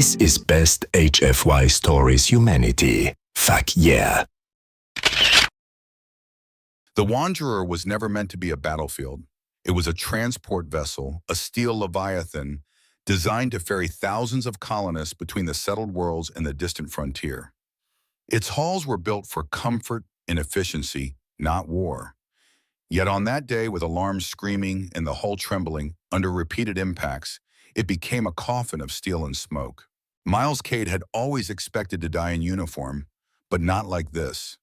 This is best HFY stories humanity. Fuck yeah. The Wanderer was never meant to be a battlefield. It was a transport vessel, a steel leviathan, designed to ferry thousands of colonists between the settled worlds and the distant frontier. Its hulls were built for comfort and efficiency, not war. Yet on that day, with alarms screaming and the hull trembling under repeated impacts, it became a coffin of steel and smoke. Miles Cade had always expected to die in uniform, but not like this.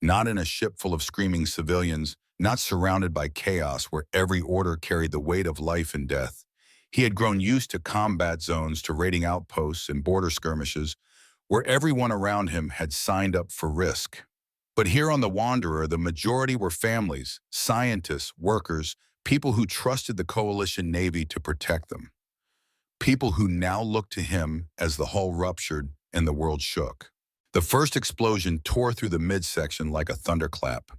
Not in a ship full of screaming civilians, not surrounded by chaos where every order carried the weight of life and death. He had grown used to combat zones, to raiding outposts and border skirmishes, where everyone around him had signed up for risk. But here on the Wanderer, the majority were families, scientists, workers, people who trusted the Coalition Navy to protect them. People who now looked to him as the hull ruptured and the world shook. The first explosion tore through the midsection like a thunderclap.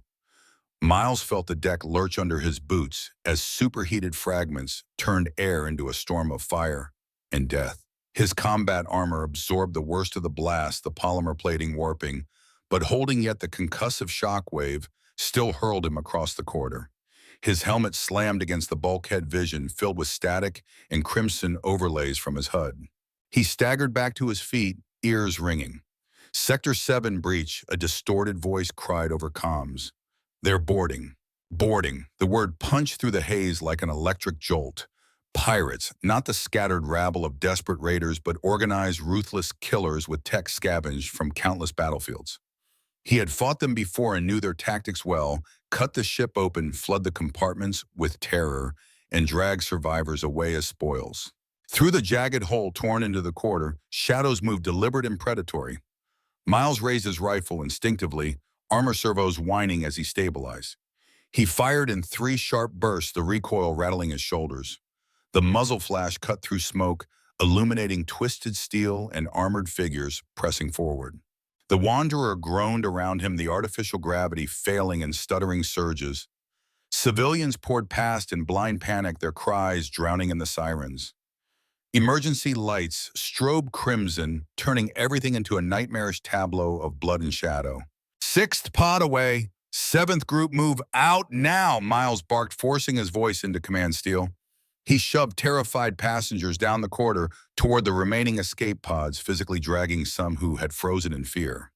Miles felt the deck lurch under his boots as superheated fragments turned air into a storm of fire and death. His combat armor absorbed the worst of the blast, the polymer plating warping, but holding yet the concussive shockwave still hurled him across the corridor. His helmet slammed against the bulkhead vision, filled with static and crimson overlays from his HUD. He staggered back to his feet, ears ringing. Sector 7 breach, a distorted voice cried over comms. They're boarding. Boarding. The word punched through the haze like an electric jolt. Pirates, not the scattered rabble of desperate raiders, but organized, ruthless killers with tech scavenged from countless battlefields. He had fought them before and knew their tactics well, cut the ship open, flood the compartments with terror, and drag survivors away as spoils. Through the jagged hole torn into the corridor, shadows moved deliberate and predatory. Miles raised his rifle instinctively, armor servos whining as he stabilized. He fired in 3 sharp bursts, the recoil rattling his shoulders. The muzzle flash cut through smoke, illuminating twisted steel and armored figures pressing forward. The Wanderer groaned around him, the artificial gravity failing in stuttering surges. Civilians poured past in blind panic, their cries drowning in the sirens. Emergency lights, strobe crimson, turning everything into a nightmarish tableau of blood and shadow. 6th pod away. 7th group move out now, Miles barked, forcing his voice into command steel. He shoved terrified passengers down the corridor toward the remaining escape pods, physically dragging some who had frozen in fear.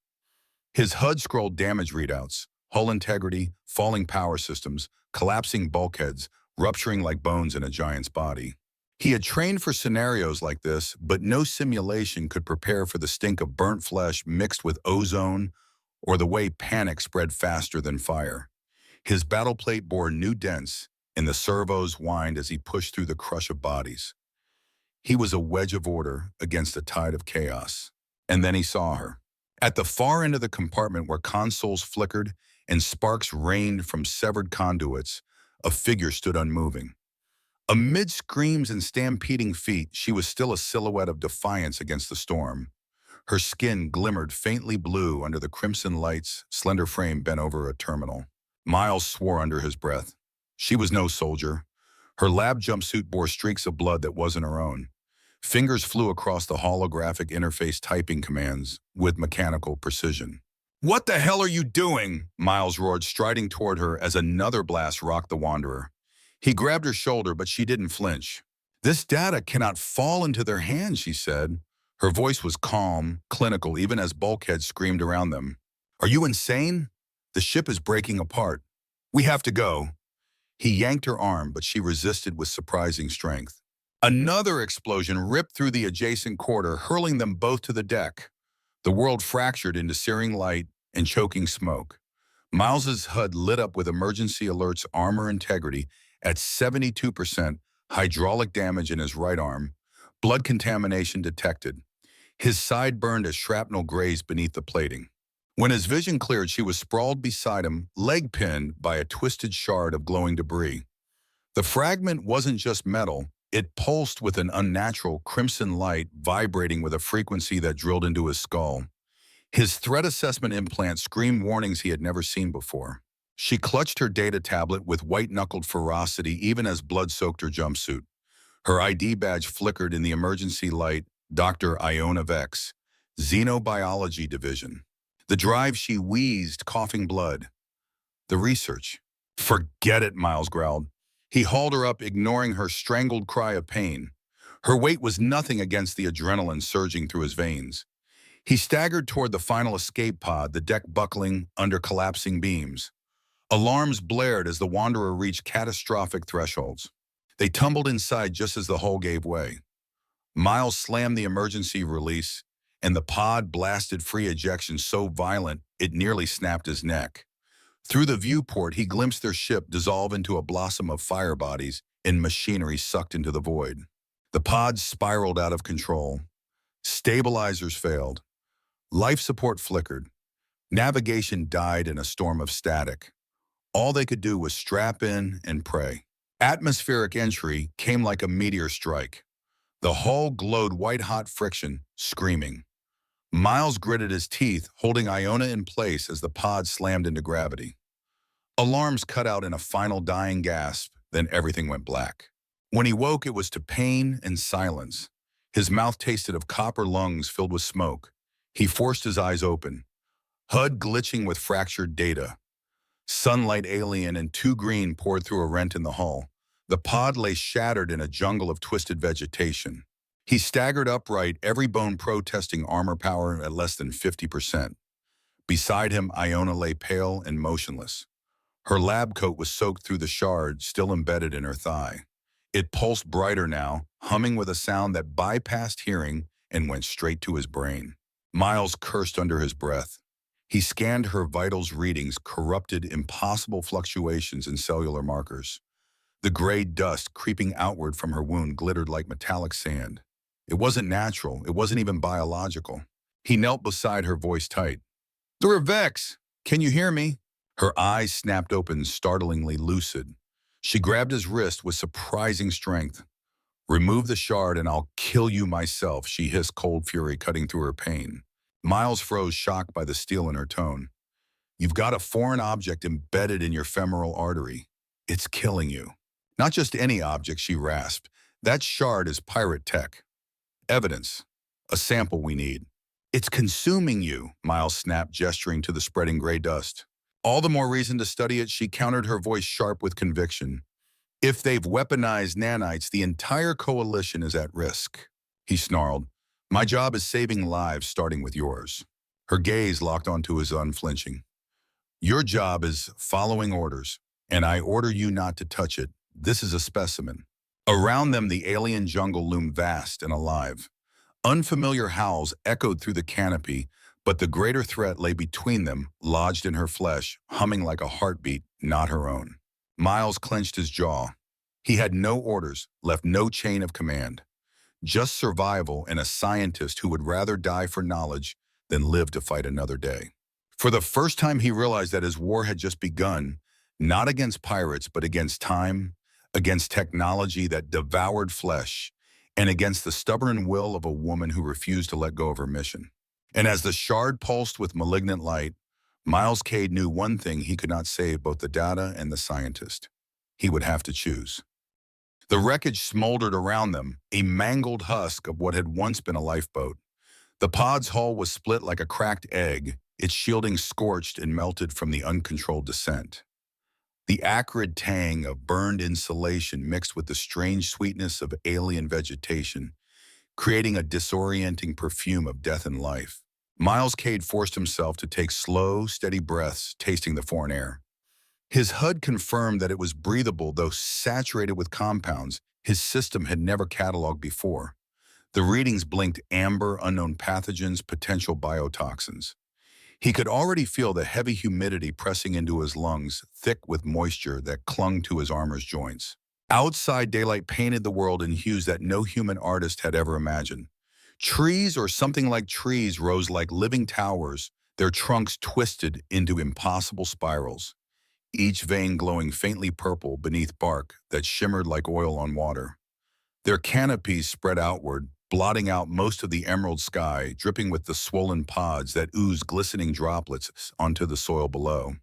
His HUD scrolled damage readouts, hull integrity, falling power systems, collapsing bulkheads, rupturing like bones in a giant's body. He had trained for scenarios like this, but no simulation could prepare for the stink of burnt flesh mixed with ozone or the way panic spread faster than fire. His battle plate bore new dents, and the servos whined as he pushed through the crush of bodies. He was a wedge of order against a tide of chaos. And then he saw her. At the far end of the compartment where consoles flickered and sparks rained from severed conduits, a figure stood unmoving. Amid screams and stampeding feet, she was still a silhouette of defiance against the storm. Her skin glimmered faintly blue under the crimson lights, slender frame bent over a terminal. Miles swore under his breath. She was no soldier. Her lab jumpsuit bore streaks of blood that wasn't her own. Fingers flew across the holographic interface typing commands with mechanical precision. "What the hell are you doing?" Miles roared, striding toward her as another blast rocked the Wanderer. He grabbed her shoulder, but she didn't flinch. "This data cannot fall into their hands," she said. Her voice was calm, clinical, even as bulkheads screamed around them. "Are you insane? The ship is breaking apart. We have to go." He yanked her arm, but she resisted with surprising strength. Another explosion ripped through the adjacent corridor, hurling them both to the deck. The world fractured into searing light and choking smoke. Miles's HUD lit up with emergency alerts, armor integrity at 72%, hydraulic damage in his right arm, blood contamination detected. His side burned as shrapnel grazed beneath the plating. When his vision cleared, she was sprawled beside him, leg pinned by a twisted shard of glowing debris. The fragment wasn't just metal, it pulsed with an unnatural crimson light, vibrating with a frequency that drilled into his skull. His threat assessment implant screamed warnings he had never seen before. She clutched her data tablet with white-knuckled ferocity even as blood soaked her jumpsuit. Her ID badge flickered in the emergency light, Dr. Iona Vex, Xenobiology Division. The drive she wheezed, coughing blood. The research. Forget it, Miles growled. He hauled her up, ignoring her strangled cry of pain. Her weight was nothing against the adrenaline surging through his veins. He staggered toward the final escape pod, the deck buckling under collapsing beams. Alarms blared as the Wanderer reached catastrophic thresholds. They tumbled inside just as the hull gave way. Miles slammed the emergency release, and the pod blasted free ejection so violent it nearly snapped his neck. Through the viewport, he glimpsed their ship dissolve into a blossom of fire bodies and machinery sucked into the void. The pod spiraled out of control. Stabilizers failed. Life support flickered. Navigation died in a storm of static. All they could do was strap in and pray. Atmospheric entry came like a meteor strike. The hull glowed white-hot friction, screaming. Miles gritted his teeth, holding Iona in place as the pod slammed into gravity. Alarms cut out in a final dying gasp, then everything went black. When he woke, it was to pain and silence. His mouth tasted of copper lungs filled with smoke. He forced his eyes open. HUD glitching with fractured data. Sunlight alien and too green poured through a rent in the hull. The pod lay shattered in a jungle of twisted vegetation. He staggered upright, every bone protesting armor power at less than 50%. Beside him, Iona lay pale and motionless. Her lab coat was soaked through the shard still embedded in her thigh. It pulsed brighter now, humming with a sound that bypassed hearing and went straight to his brain. Miles cursed under his breath. He scanned her vitals readings, corrupted, impossible fluctuations in cellular markers. The gray dust creeping outward from her wound glittered like metallic sand. It wasn't natural. It wasn't even biological. He knelt beside her, voice tight. "Dr. Vex, can you hear me?" Her eyes snapped open, startlingly lucid. She grabbed his wrist with surprising strength. "Remove the shard and I'll kill you myself," she hissed, cold fury cutting through her pain. Miles froze, shocked by the steel in her tone. "You've got a foreign object embedded in your femoral artery. It's killing you." "Not just any object," she rasped. "That shard is pirate tech. Evidence. A sample we need." "It's consuming you," Miles snapped, gesturing to the spreading gray dust. "All the more reason to study it," she countered, her voice sharp with conviction. "If they've weaponized nanites, the entire coalition is at risk." He snarled. "My job is saving lives, starting with yours." Her gaze locked onto his, unflinching. "Your job is following orders, and I order you not to touch it. This is a specimen." Around them, the alien jungle loomed vast and alive. Unfamiliar howls echoed through the canopy, but the greater threat lay between them, lodged in her flesh, humming like a heartbeat, not her own. Miles clenched his jaw. He had no orders, left no chain of command. Just survival and a scientist who would rather die for knowledge than live to fight another day. For the first time, he realized that his war had just begun, not against pirates, but against time, against technology that devoured flesh, and against the stubborn will of a woman who refused to let go of her mission. And as the shard pulsed with malignant light, Miles Cade knew one thing: he could not save both the data and the scientist. He would have to choose. The wreckage smoldered around them, a mangled husk of what had once been a lifeboat. The pod's hull was split like a cracked egg, its shielding scorched and melted from the uncontrolled descent. The acrid tang of burned insulation mixed with the strange sweetness of alien vegetation, creating a disorienting perfume of death and life. Miles Cade forced himself to take slow, steady breaths, tasting the foreign air. His HUD confirmed that it was breathable, though saturated with compounds his system had never cataloged before. The readings blinked amber, unknown pathogens, potential biotoxins. He could already feel the heavy humidity pressing into his lungs, thick with moisture that clung to his armor's joints. Outside, daylight painted the world in hues that no human artist had ever imagined. Trees, or something like trees, rose like living towers, their trunks twisted into impossible spirals, each vein glowing faintly purple beneath bark that shimmered like oil on water. Their canopies spread outward, blotting out most of the emerald sky, dripping with the swollen pods that oozed glistening droplets onto the soil below.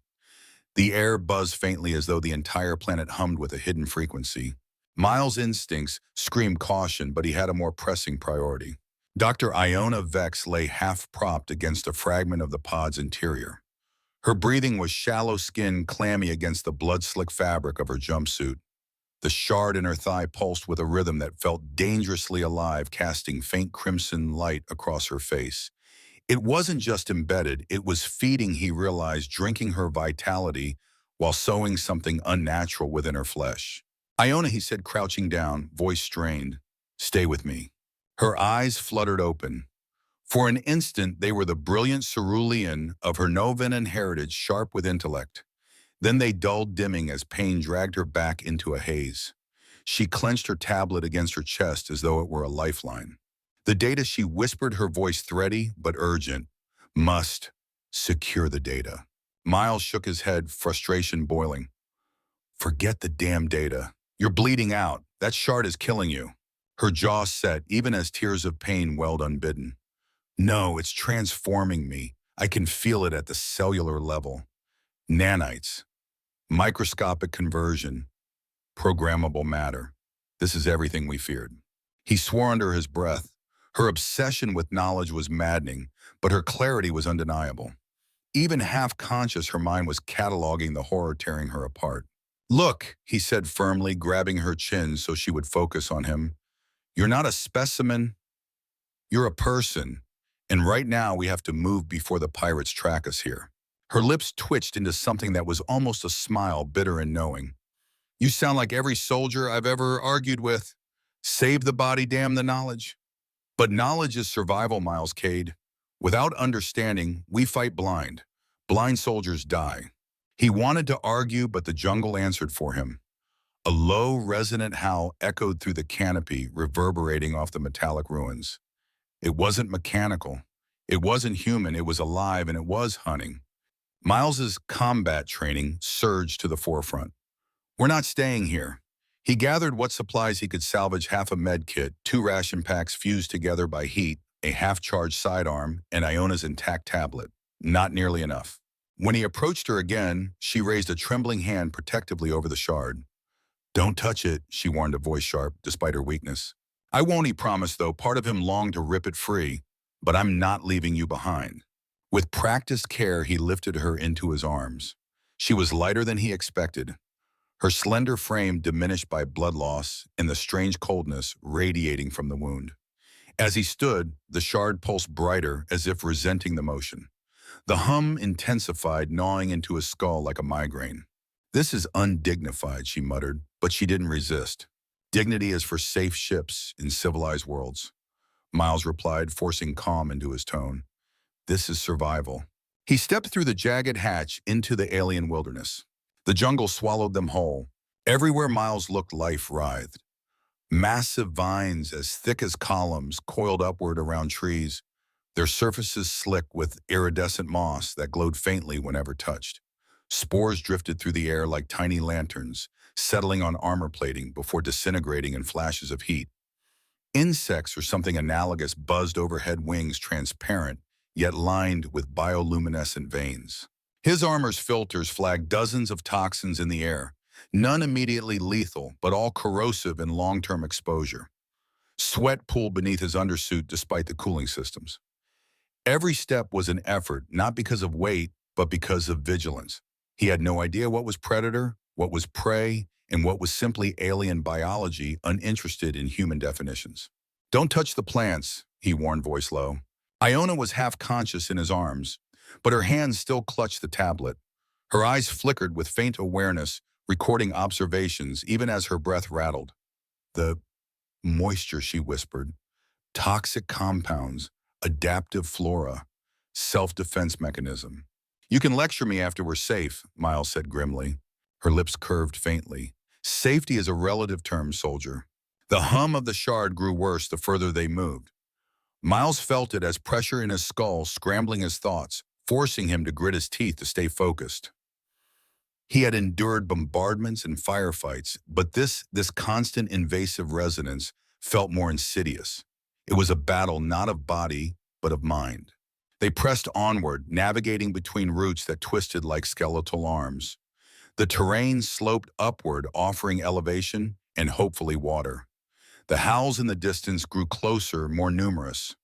The air buzzed faintly as though the entire planet hummed with a hidden frequency. Miles' instincts screamed caution, but he had a more pressing priority. Dr. Iona Vex lay half-propped against a fragment of the pod's interior. Her breathing was shallow skin clammy against the blood-slick fabric of her jumpsuit. The shard in her thigh pulsed with a rhythm that felt dangerously alive, casting faint crimson light across her face. It wasn't just embedded, it was feeding, he realized, drinking her vitality while sowing something unnatural within her flesh. Iona, he said, crouching down, voice strained. Stay with me. Her eyes fluttered open. For an instant, they were the brilliant cerulean of her Novenan heritage, sharp with intellect. Then they dulled, dimming as pain dragged her back into a haze. She clenched her tablet against her chest as though it were a lifeline. The data, she whispered, her voice thready but urgent. Must secure the data. Miles shook his head, frustration boiling. Forget the damn data. You're bleeding out. That shard is killing you. Her jaw set, even as tears of pain welled unbidden. No, it's transforming me. I can feel it at the cellular level. Nanites. Microscopic conversion. Programmable matter. This is everything we feared. He swore under his breath. Her obsession with knowledge was maddening, but her clarity was undeniable. Even half-conscious, her mind was cataloging the horror tearing her apart. Look, he said firmly, grabbing her chin so she would focus on him. You're not a specimen. You're a person. And right now we have to move before the pirates track us here. Her lips twitched into something that was almost a smile, bitter and knowing. You sound like every soldier I've ever argued with. Save the body, damn the knowledge. But knowledge is survival, Miles Cade. Without understanding, we fight blind. Blind soldiers die. He wanted to argue, but the jungle answered for him. A low, resonant howl echoed through the canopy, reverberating off the metallic ruins. It wasn't mechanical. It wasn't human. It was alive, and it was hunting. Miles's combat training surged to the forefront. We're not staying here. He gathered what supplies he could salvage: half a med kit, 2 ration packs fused together by heat, a half-charged sidearm, and Iona's intact tablet. Not nearly enough. When he approached her again, she raised a trembling hand protectively over the shard. Don't touch it, she warned, a voice sharp, despite her weakness. I won't, he promised, though. Part of him longed to rip it free. But I'm not leaving you behind. With practiced care, he lifted her into his arms. She was lighter than he expected. Her slender frame diminished by blood loss and the strange coldness radiating from the wound. As he stood, the shard pulsed brighter, as if resenting the motion. The hum intensified, gnawing into his skull like a migraine. This is undignified, she muttered, but she didn't resist. Dignity is for safe ships in civilized worlds. Miles replied, forcing calm into his tone. This is survival. He stepped through the jagged hatch into the alien wilderness. The jungle swallowed them whole. Everywhere Miles looked, life writhed. Massive vines as thick as columns coiled upward around trees, their surfaces slick with iridescent moss that glowed faintly whenever touched. Spores drifted through the air like tiny lanterns, settling on armor plating before disintegrating in flashes of heat. Insects or something analogous buzzed overhead, wings transparent, yet lined with bioluminescent veins. His armor's filters flagged dozens of toxins in the air, none immediately lethal, but all corrosive in long-term exposure. Sweat pooled beneath his undersuit despite the cooling systems. Every step was an effort, not because of weight, but because of vigilance. He had no idea what was predator, what was prey, and what was simply alien biology, uninterested in human definitions. Don't touch the plants, he warned, voice low. Iona was half-conscious in his arms, but her hands still clutched the tablet. Her eyes flickered with faint awareness, recording observations even as her breath rattled. The moisture, she whispered. Toxic compounds, adaptive flora, self-defense mechanism. You can lecture me after we're safe, Miles said grimly. Her lips curved faintly. Safety is a relative term, soldier. The hum of the shard grew worse the further they moved. Miles felt it as pressure in his skull, scrambling his thoughts, forcing him to grit his teeth to stay focused. He had endured bombardments and firefights, but this constant invasive resonance felt more insidious. It was a battle not of body, but of mind. They pressed onward, navigating between roots that twisted like skeletal arms. The terrain sloped upward, offering elevation and hopefully water. The howls in the distance grew closer, more numerous.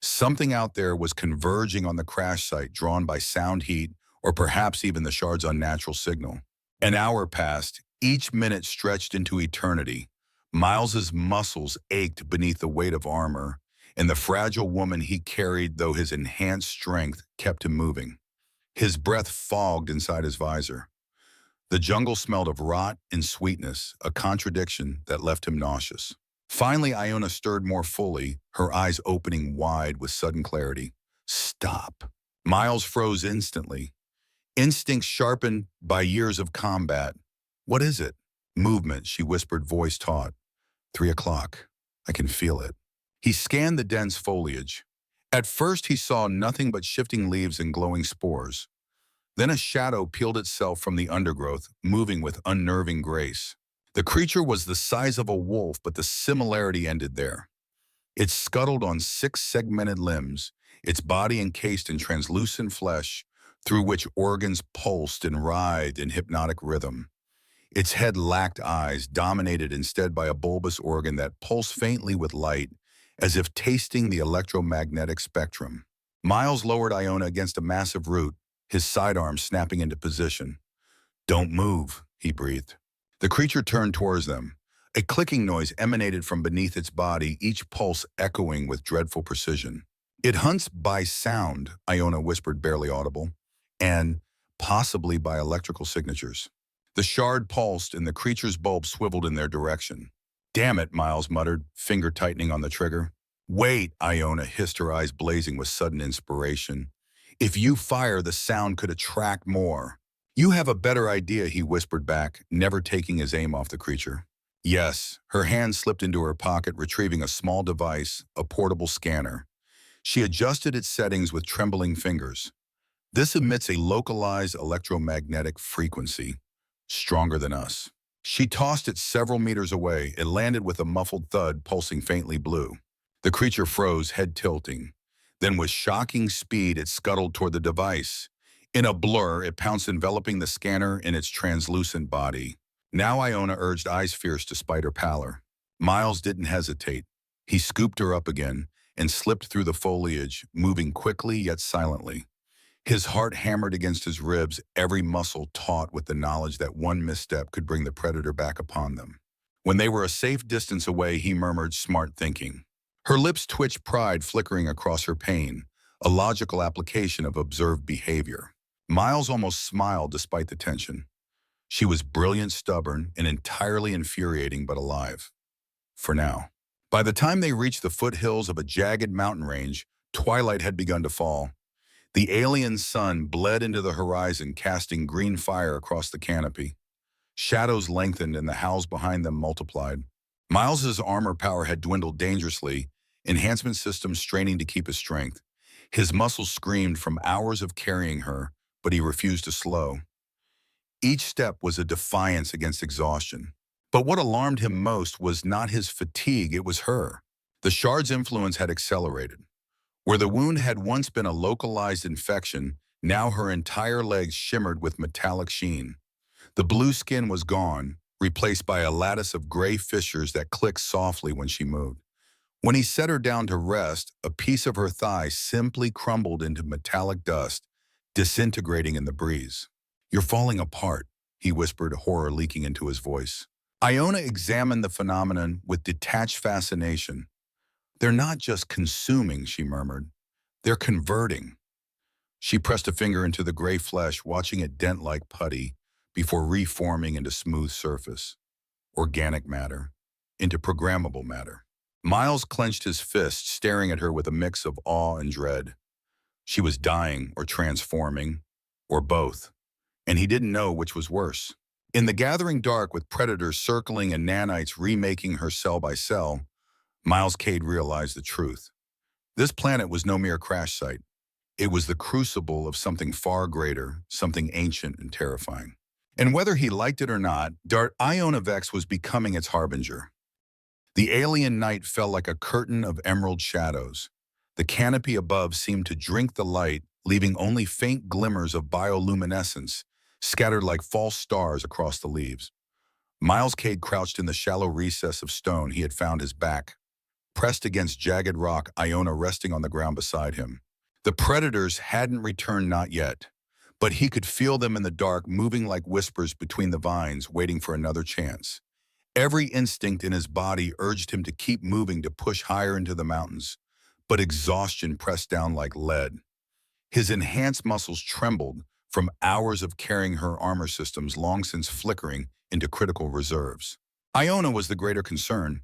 Something out there was converging on the crash site, drawn by sound heat, or perhaps even the shard's unnatural signal. An hour passed, each minute stretched into eternity. Miles's muscles ached beneath the weight of armor, and the fragile woman he carried, though his enhanced strength, kept him moving. His breath fogged inside his visor. The jungle smelled of rot and sweetness, a contradiction that left him nauseous. Finally, Iona stirred more fully, her eyes opening wide with sudden clarity. Stop. Miles froze instantly. Instincts sharpened by years of combat. What is it? Movement, she whispered, voice taut. 3 o'clock. I can feel it. He scanned the dense foliage. At first, he saw nothing but shifting leaves and glowing spores. Then a shadow peeled itself from the undergrowth, moving with unnerving grace. The creature was the size of a wolf, but the similarity ended there. It scuttled on 6 segmented limbs, its body encased in translucent flesh, through which organs pulsed and writhed in hypnotic rhythm. Its head lacked eyes, dominated instead by a bulbous organ that pulsed faintly with light, as if tasting the electromagnetic spectrum. Miles lowered Iona against a massive root, his sidearm snapping into position. Don't move, he breathed. The creature turned towards them. A clicking noise emanated from beneath its body, each pulse echoing with dreadful precision. It hunts by sound, Iona whispered, barely audible, and possibly by electrical signatures. The shard pulsed and the creature's bulb swiveled in their direction. Damn it, Miles muttered, finger tightening on the trigger. Wait, Iona hissed, her eyes blazing with sudden inspiration. If you fire, the sound could attract more. You have a better idea, he whispered back, never taking his aim off the creature. Yes, her hand slipped into her pocket, retrieving a small device, a portable scanner. She adjusted its settings with trembling fingers. This emits a localized electromagnetic frequency, stronger than us. She tossed it several meters away. It landed with a muffled thud, pulsing faintly blue. The creature froze, head tilting. Then with shocking speed, it scuttled toward the device. In a blur, it pounced, enveloping the scanner in its translucent body. Now Iona urged, eyes fierce despite her pallor. Miles didn't hesitate. He scooped her up again and slipped through the foliage, moving quickly yet silently. His heart hammered against his ribs, every muscle taut with the knowledge that one misstep could bring the predator back upon them. When they were a safe distance away, he murmured, smart thinking. Her lips twitched, pride flickering across her pain, a logical application of observed behavior. Miles almost smiled despite the tension. She was brilliant, stubborn, and entirely infuriating, but alive. For now. By the time they reached the foothills of a jagged mountain range, twilight had begun to fall. The alien sun bled into the horizon, casting green fire across the canopy. Shadows lengthened and the howls behind them multiplied. Miles's armor power had dwindled dangerously, enhancement systems straining to keep his strength. His muscles screamed from hours of carrying her, but he refused to slow. Each step was a defiance against exhaustion. But what alarmed him most was not his fatigue, it was her. The shard's influence had accelerated. Where the wound had once been a localized infection, now her entire legs shimmered with metallic sheen. The blue skin was gone, replaced by a lattice of gray fissures that clicked softly when she moved. When he set her down to rest, a piece of her thigh simply crumbled into metallic dust, disintegrating in the breeze. You're falling apart, he whispered, horror leaking into his voice. Iona examined the phenomenon with detached fascination. They're not just consuming, she murmured. They're converting. She pressed a finger into the gray flesh, watching it dent like putty before reforming into smooth surface. Organic matter, into programmable matter. Miles clenched his fist, staring at her with a mix of awe and dread. She was dying or transforming, or both, and he didn't know which was worse. In the gathering dark, with predators circling and nanites remaking her cell by cell, Miles Cade realized the truth. This planet was no mere crash site. It was the crucible of something far greater, something ancient and terrifying. And whether he liked it or not, Iona Vex was becoming its harbinger. The alien night fell like a curtain of emerald shadows. The canopy above seemed to drink the light, leaving only faint glimmers of bioluminescence, scattered like false stars across the leaves. Miles Cade crouched in the shallow recess of stone. He had found his back. pressed against jagged rock, Iona resting on the ground beside him. The predators hadn't returned, not yet, but he could feel them in the dark, moving like whispers between the vines, waiting for another chance. Every instinct in his body urged him to keep moving, to push higher into the mountains, but exhaustion pressed down like lead. His enhanced muscles trembled from hours of carrying her armor systems, long since flickering into critical reserves. Iona was the greater concern.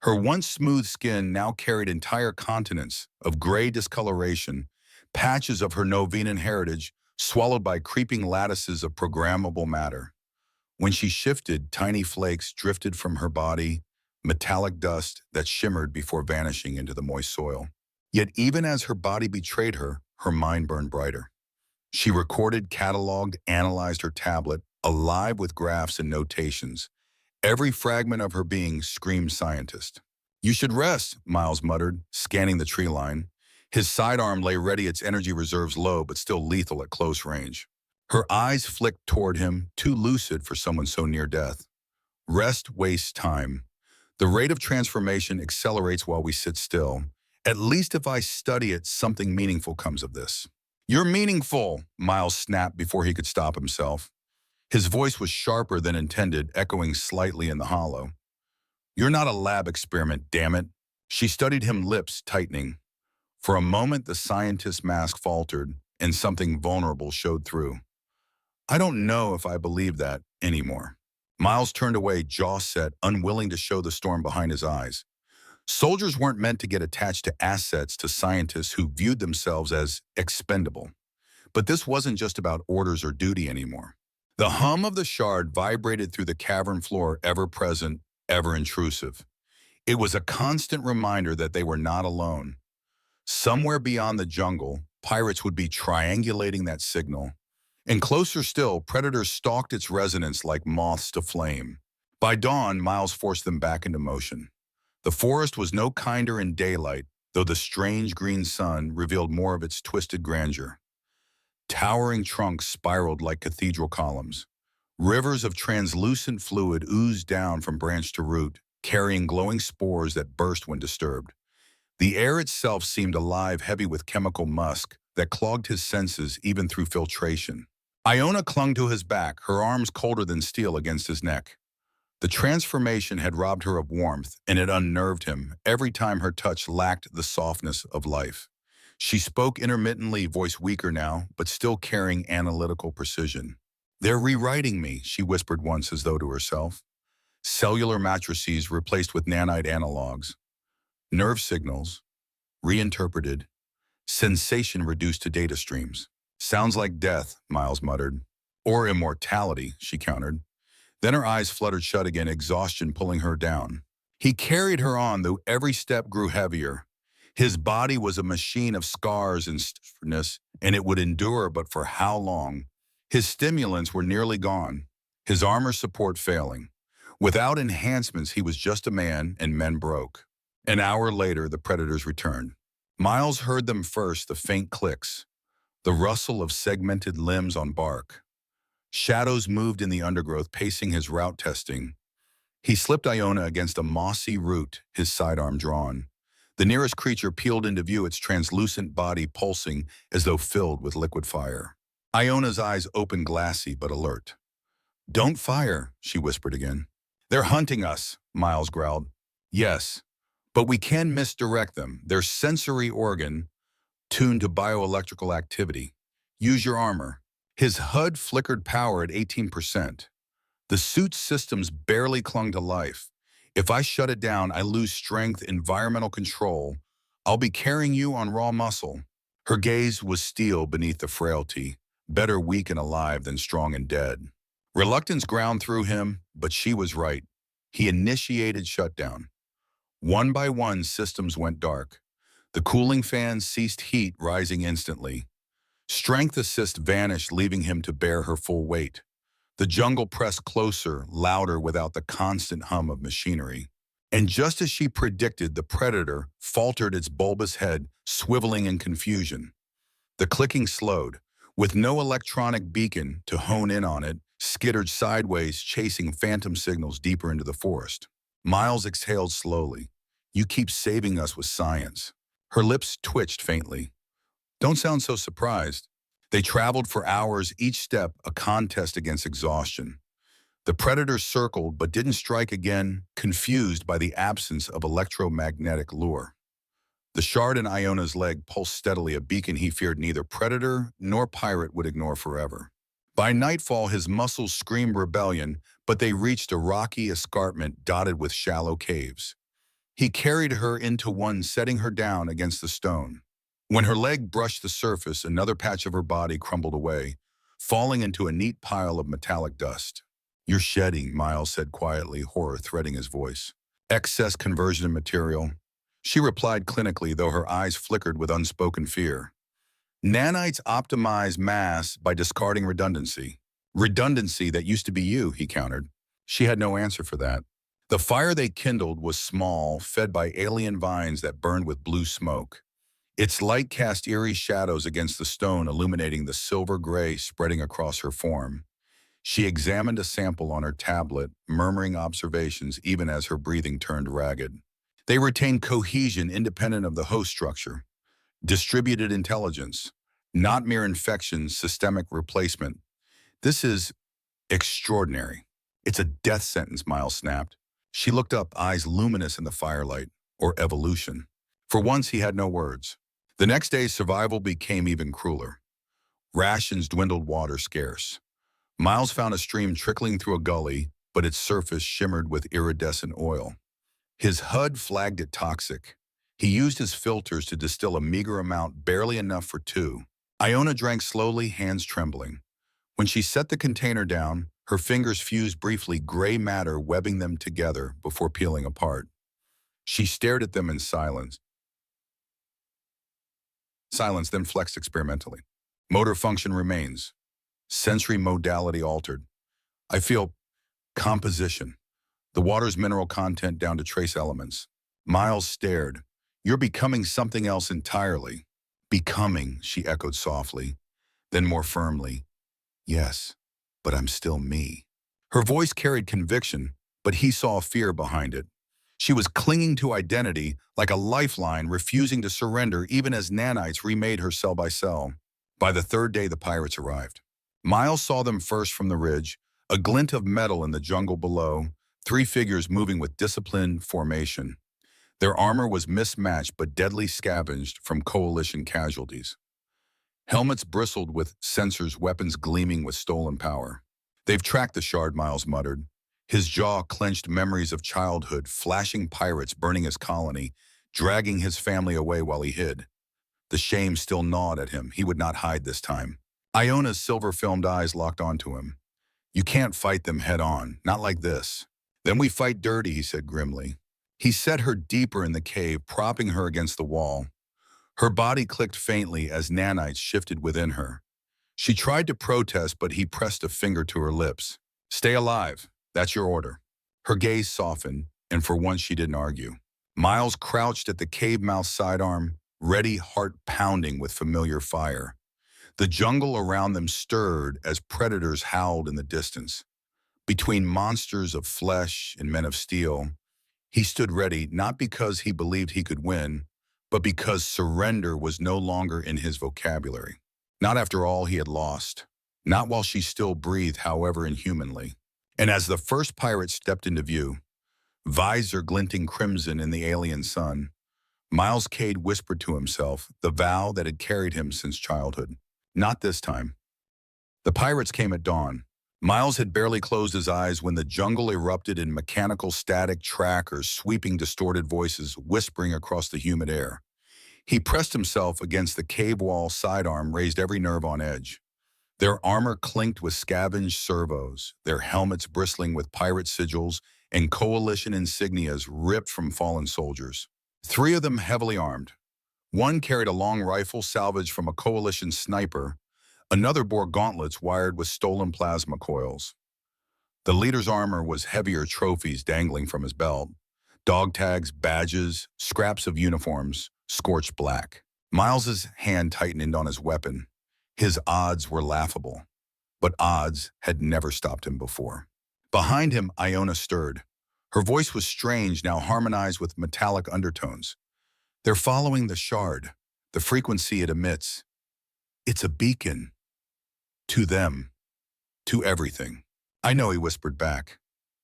Her once smooth skin now carried entire continents of gray discoloration, patches of her Novenan heritage swallowed by creeping lattices of programmable matter. When she shifted, tiny flakes drifted from her body, metallic dust that shimmered before vanishing into the moist soil. Yet even as her body betrayed her, her mind burned brighter. She recorded, cataloged, analyzed her tablet, alive with graphs and notations. Every fragment of her being screamed scientist. "You should rest," Miles muttered, scanning the tree line. His sidearm lay ready, its energy reserves low but still lethal at close range. Her eyes flicked toward him, too lucid for someone so near death. "Rest wastes time. The rate of transformation accelerates while we sit still. At least if I study it, something meaningful comes of this." "You're meaningful," Miles snapped before he could stop himself. His voice was sharper than intended, echoing slightly in the hollow. "You're not a lab experiment, damn it." She studied him, lips tightening. For a moment, the scientist's mask faltered, and something vulnerable showed through. "I don't know if I believe that anymore." Miles turned away, jaw set, unwilling to show the storm behind his eyes. Soldiers weren't meant to get attached to assets, to scientists who viewed themselves as expendable. But this wasn't just about orders or duty anymore. The hum of the shard vibrated through the cavern floor, ever present, ever intrusive. It was a constant reminder that they were not alone. Somewhere beyond the jungle, pirates would be triangulating that signal. And closer still, predators stalked its resonance like moths to flame. By dawn, Miles forced them back into motion. The forest was no kinder in daylight, though the strange green sun revealed more of its twisted grandeur. Towering trunks spiraled like cathedral columns. Rivers of translucent fluid oozed down from branch to root, carrying glowing spores that burst when disturbed. The air itself seemed alive, heavy with chemical musk that clogged his senses even through filtration. Iona clung to his back, her arms colder than steel against his neck. The transformation had robbed her of warmth, and it unnerved him every time her touch lacked the softness of life. She spoke intermittently, voice weaker now, but still carrying analytical precision. "They're rewriting me," she whispered once as though to herself. Cellular matrices replaced with nanite analogs. Nerve signals, reinterpreted. Sensation reduced to data streams. "Sounds like death," Miles muttered. "Or immortality," she countered. Then her eyes fluttered shut again, exhaustion pulling her down. He carried her on, though every step grew heavier. His body was a machine of scars and stiffness, and it would endure, but for how long? His stimulants were nearly gone, his armor support failing. Without enhancements, he was just a man, and men broke. An hour later, the predators returned. Miles heard them first, the faint clicks, the rustle of segmented limbs on bark. Shadows moved in the undergrowth, pacing his route testing. He slipped Iona against a mossy root, his sidearm drawn. The nearest creature peeled into view, its translucent body pulsing as though filled with liquid fire. Iona's eyes opened, glassy but alert. "Don't fire," she whispered again. "They're hunting us," Miles growled. "Yes, but we can misdirect them. Their sensory organ, tuned to bioelectrical activity. Use your armor." His HUD flickered power at 18%. The suit's systems barely clung to life. "If I shut it down, I lose strength, environmental control. I'll be carrying you on raw muscle." Her gaze was steel beneath the frailty, better weak and alive than strong and dead. Reluctance ground through him, but she was right. He initiated shutdown. One by one, systems went dark. The cooling fans ceased, heat rising instantly. Strength assist vanished, leaving him to bear her full weight. The jungle pressed closer, louder without the constant hum of machinery. And just as she predicted, the predator faltered, its bulbous head swiveling in confusion. The clicking slowed. With no electronic beacon to hone in on it, skittered sideways, chasing phantom signals deeper into the forest. Miles exhaled slowly. You keep saving us with science. Her lips twitched faintly. Don't sound so surprised. They traveled for hours, each step a contest against exhaustion. The predators circled but didn't strike again, confused by the absence of electromagnetic lure. The shard in Iona's leg pulsed steadily, a beacon he feared neither predator nor pirate would ignore forever. By nightfall, his muscles screamed rebellion, but they reached a rocky escarpment dotted with shallow caves. He carried her into one, setting her down against the stone. When her leg brushed the surface, another patch of her body crumbled away, falling into a neat pile of metallic dust. "You're shedding," Miles said quietly, horror threading his voice. "Excess conversion material." She replied clinically, though her eyes flickered with unspoken fear. "Nanites optimize mass by discarding redundancy." "Redundancy that used to be you," he countered. She had no answer for that. The fire they kindled was small, fed by alien vines that burned with blue smoke. Its light cast eerie shadows against the stone, illuminating the silver gray spreading across her form. She examined a sample on her tablet, murmuring observations even as her breathing turned ragged. They retained cohesion independent of the host structure. Distributed intelligence, not mere infection, systemic replacement. "This is extraordinary." "It's a death sentence," Miles snapped. She looked up, eyes luminous in the firelight. Or evolution. For once, he had no words. The next day, survival became even crueler. Rations dwindled, water scarce. Miles found a stream trickling through a gully, but its surface shimmered with iridescent oil. His HUD flagged it toxic. He used his filters to distill a meager amount, barely enough for two. Iona drank slowly, hands trembling. When she set the container down, her fingers fused briefly, gray matter webbing them together before peeling apart. She stared at them in silence. Silence, then flexed experimentally. "Motor function remains. Sensory modality altered. I feel composition. The water's mineral content down to trace elements." Miles stared. "You're becoming something else entirely." "Becoming," she echoed softly, then more firmly. "Yes, but I'm still me." Her voice carried conviction, but he saw fear behind it. She was clinging to identity like a lifeline, refusing to surrender even as nanites remade her cell by cell. By the third day, the pirates arrived. Miles saw them first from the ridge, a glint of metal in the jungle below, three figures moving with disciplined formation. Their armor was mismatched but deadly scavenged from coalition casualties. Helmets bristled with sensors, weapons gleaming with stolen power. "They've tracked the shard," Miles muttered. His jaw clenched, memories of childhood, flashing pirates burning his colony, dragging his family away while he hid. The shame still gnawed at him. He would not hide this time. Iona's silver-filmed eyes locked onto him. "You can't fight them head-on, not like this." "Then we fight dirty," he said grimly. He set her deeper in the cave, propping her against the wall. Her body clicked faintly as nanites shifted within her. She tried to protest, but he pressed a finger to her lips. "Stay alive. That's your order." Her gaze softened, and for once she didn't argue. Miles crouched at the cave mouth sidearm, ready, heart pounding with familiar fire. The jungle around them stirred as predators howled in the distance. Between monsters of flesh and men of steel, he stood ready, not because he believed he could win, but because surrender was no longer in his vocabulary. Not after all he had lost. Not while she still breathed, however inhumanly. And as the first pirate stepped into view, visor glinting crimson in the alien sun, Miles Cade whispered to himself the vow that had carried him since childhood. Not this time. The pirates came at dawn. Miles had barely closed his eyes when the jungle erupted in mechanical static trackers, sweeping distorted voices whispering across the humid air. He pressed himself against the cave wall, sidearm raised, every nerve on edge. Their armor clinked with scavenged servos, their helmets bristling with pirate sigils and coalition insignias ripped from fallen soldiers. Three of them heavily armed. One carried a long rifle salvaged from a coalition sniper. Another bore gauntlets wired with stolen plasma coils. The leader's armor was heavier trophies dangling from his belt. Dog tags, badges, scraps of uniforms, scorched black. Miles's hand tightened on his weapon. His odds were laughable, but odds had never stopped him before. Behind him, Iona stirred. Her voice was strange, now harmonized with metallic undertones. "They're following the shard, the frequency it emits. It's a beacon. To them. To everything." "I know," he whispered back,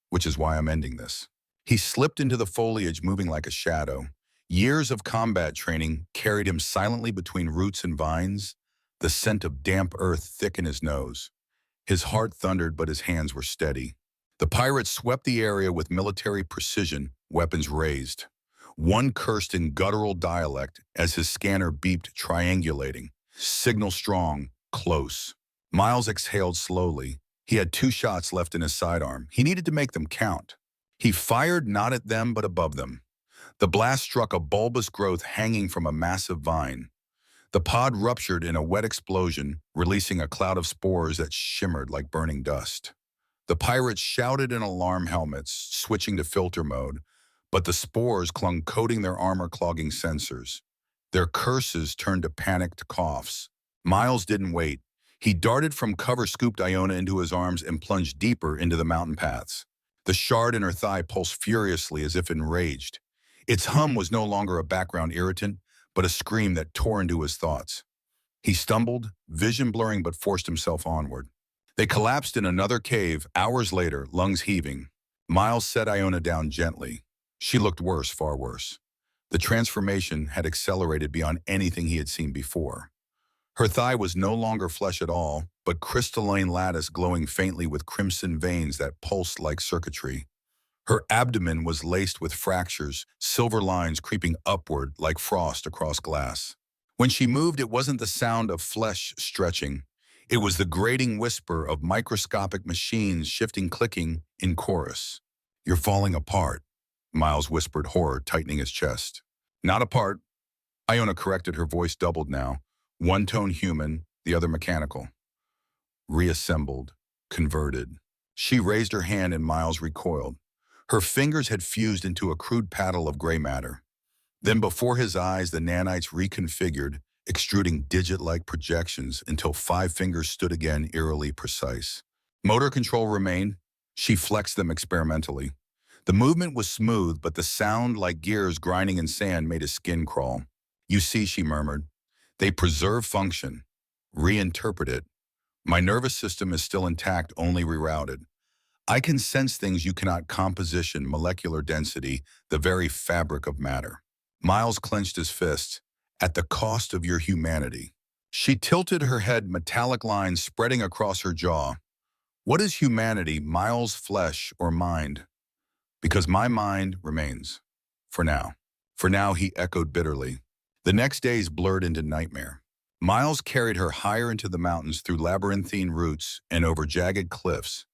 "which is why I'm ending this." He slipped into the foliage, moving like a shadow. Years of combat training carried him silently between roots and vines, the scent of damp earth thick in his nose. His heart thundered, but his hands were steady. The pirates swept the area with military precision, weapons raised. One cursed in guttural dialect as his scanner beeped, triangulating. Signal strong, close. Miles exhaled slowly. He had 2 shots left in his sidearm. He needed to make them count. He fired not at them, but above them. The blast struck a bulbous growth hanging from a massive vine. The pod ruptured in a wet explosion, releasing a cloud of spores that shimmered like burning dust. The pirates shouted in alarm helmets, switching to filter mode, but the spores clung, coating their armor-clogging sensors. Their curses turned to panicked coughs. Miles didn't wait. He darted from cover, scooped Iona into his arms, and plunged deeper into the mountain paths. The shard in her thigh pulsed furiously as if enraged. Its hum was no longer a background irritant, but a scream that tore into his thoughts. He stumbled, vision blurring, but forced himself onward. They collapsed in another cave, hours later, lungs heaving. Miles set Iona down gently. She looked worse, far worse. The transformation had accelerated beyond anything he had seen before. Her thigh was no longer flesh at all, but crystalline lattice glowing faintly with crimson veins that pulsed like circuitry. Her abdomen was laced with fractures, silver lines creeping upward like frost across glass. When she moved, it wasn't the sound of flesh stretching. It was the grating whisper of microscopic machines shifting, clicking in chorus. "You're falling apart," Miles whispered, horror tightening his chest. "Not apart," Iona corrected, her voice doubled now. One tone human, the other mechanical. "Reassembled, converted." She raised her hand and Miles recoiled. Her fingers had fused into a crude paddle of gray matter. Then before his eyes, the nanites reconfigured, extruding digit-like projections until 5 fingers stood again, eerily precise. Motor control remained. She flexed them experimentally. The movement was smooth, but the sound, like gears grinding in sand, made his skin crawl. "You see," she murmured, "they preserve function. Reinterpret it. My nervous system is still intact, only rerouted. I can sense things you cannot: composition, molecular density, the very fabric of matter." Miles clenched his fist. "At the cost of your humanity." She tilted her head, metallic lines spreading across her jaw. "What is humanity, Miles' flesh or mind?" "Because my mind remains. For now." "For now," he echoed bitterly. The next days blurred into nightmare. Miles carried her higher into the mountains, through labyrinthine roots and over jagged cliffs.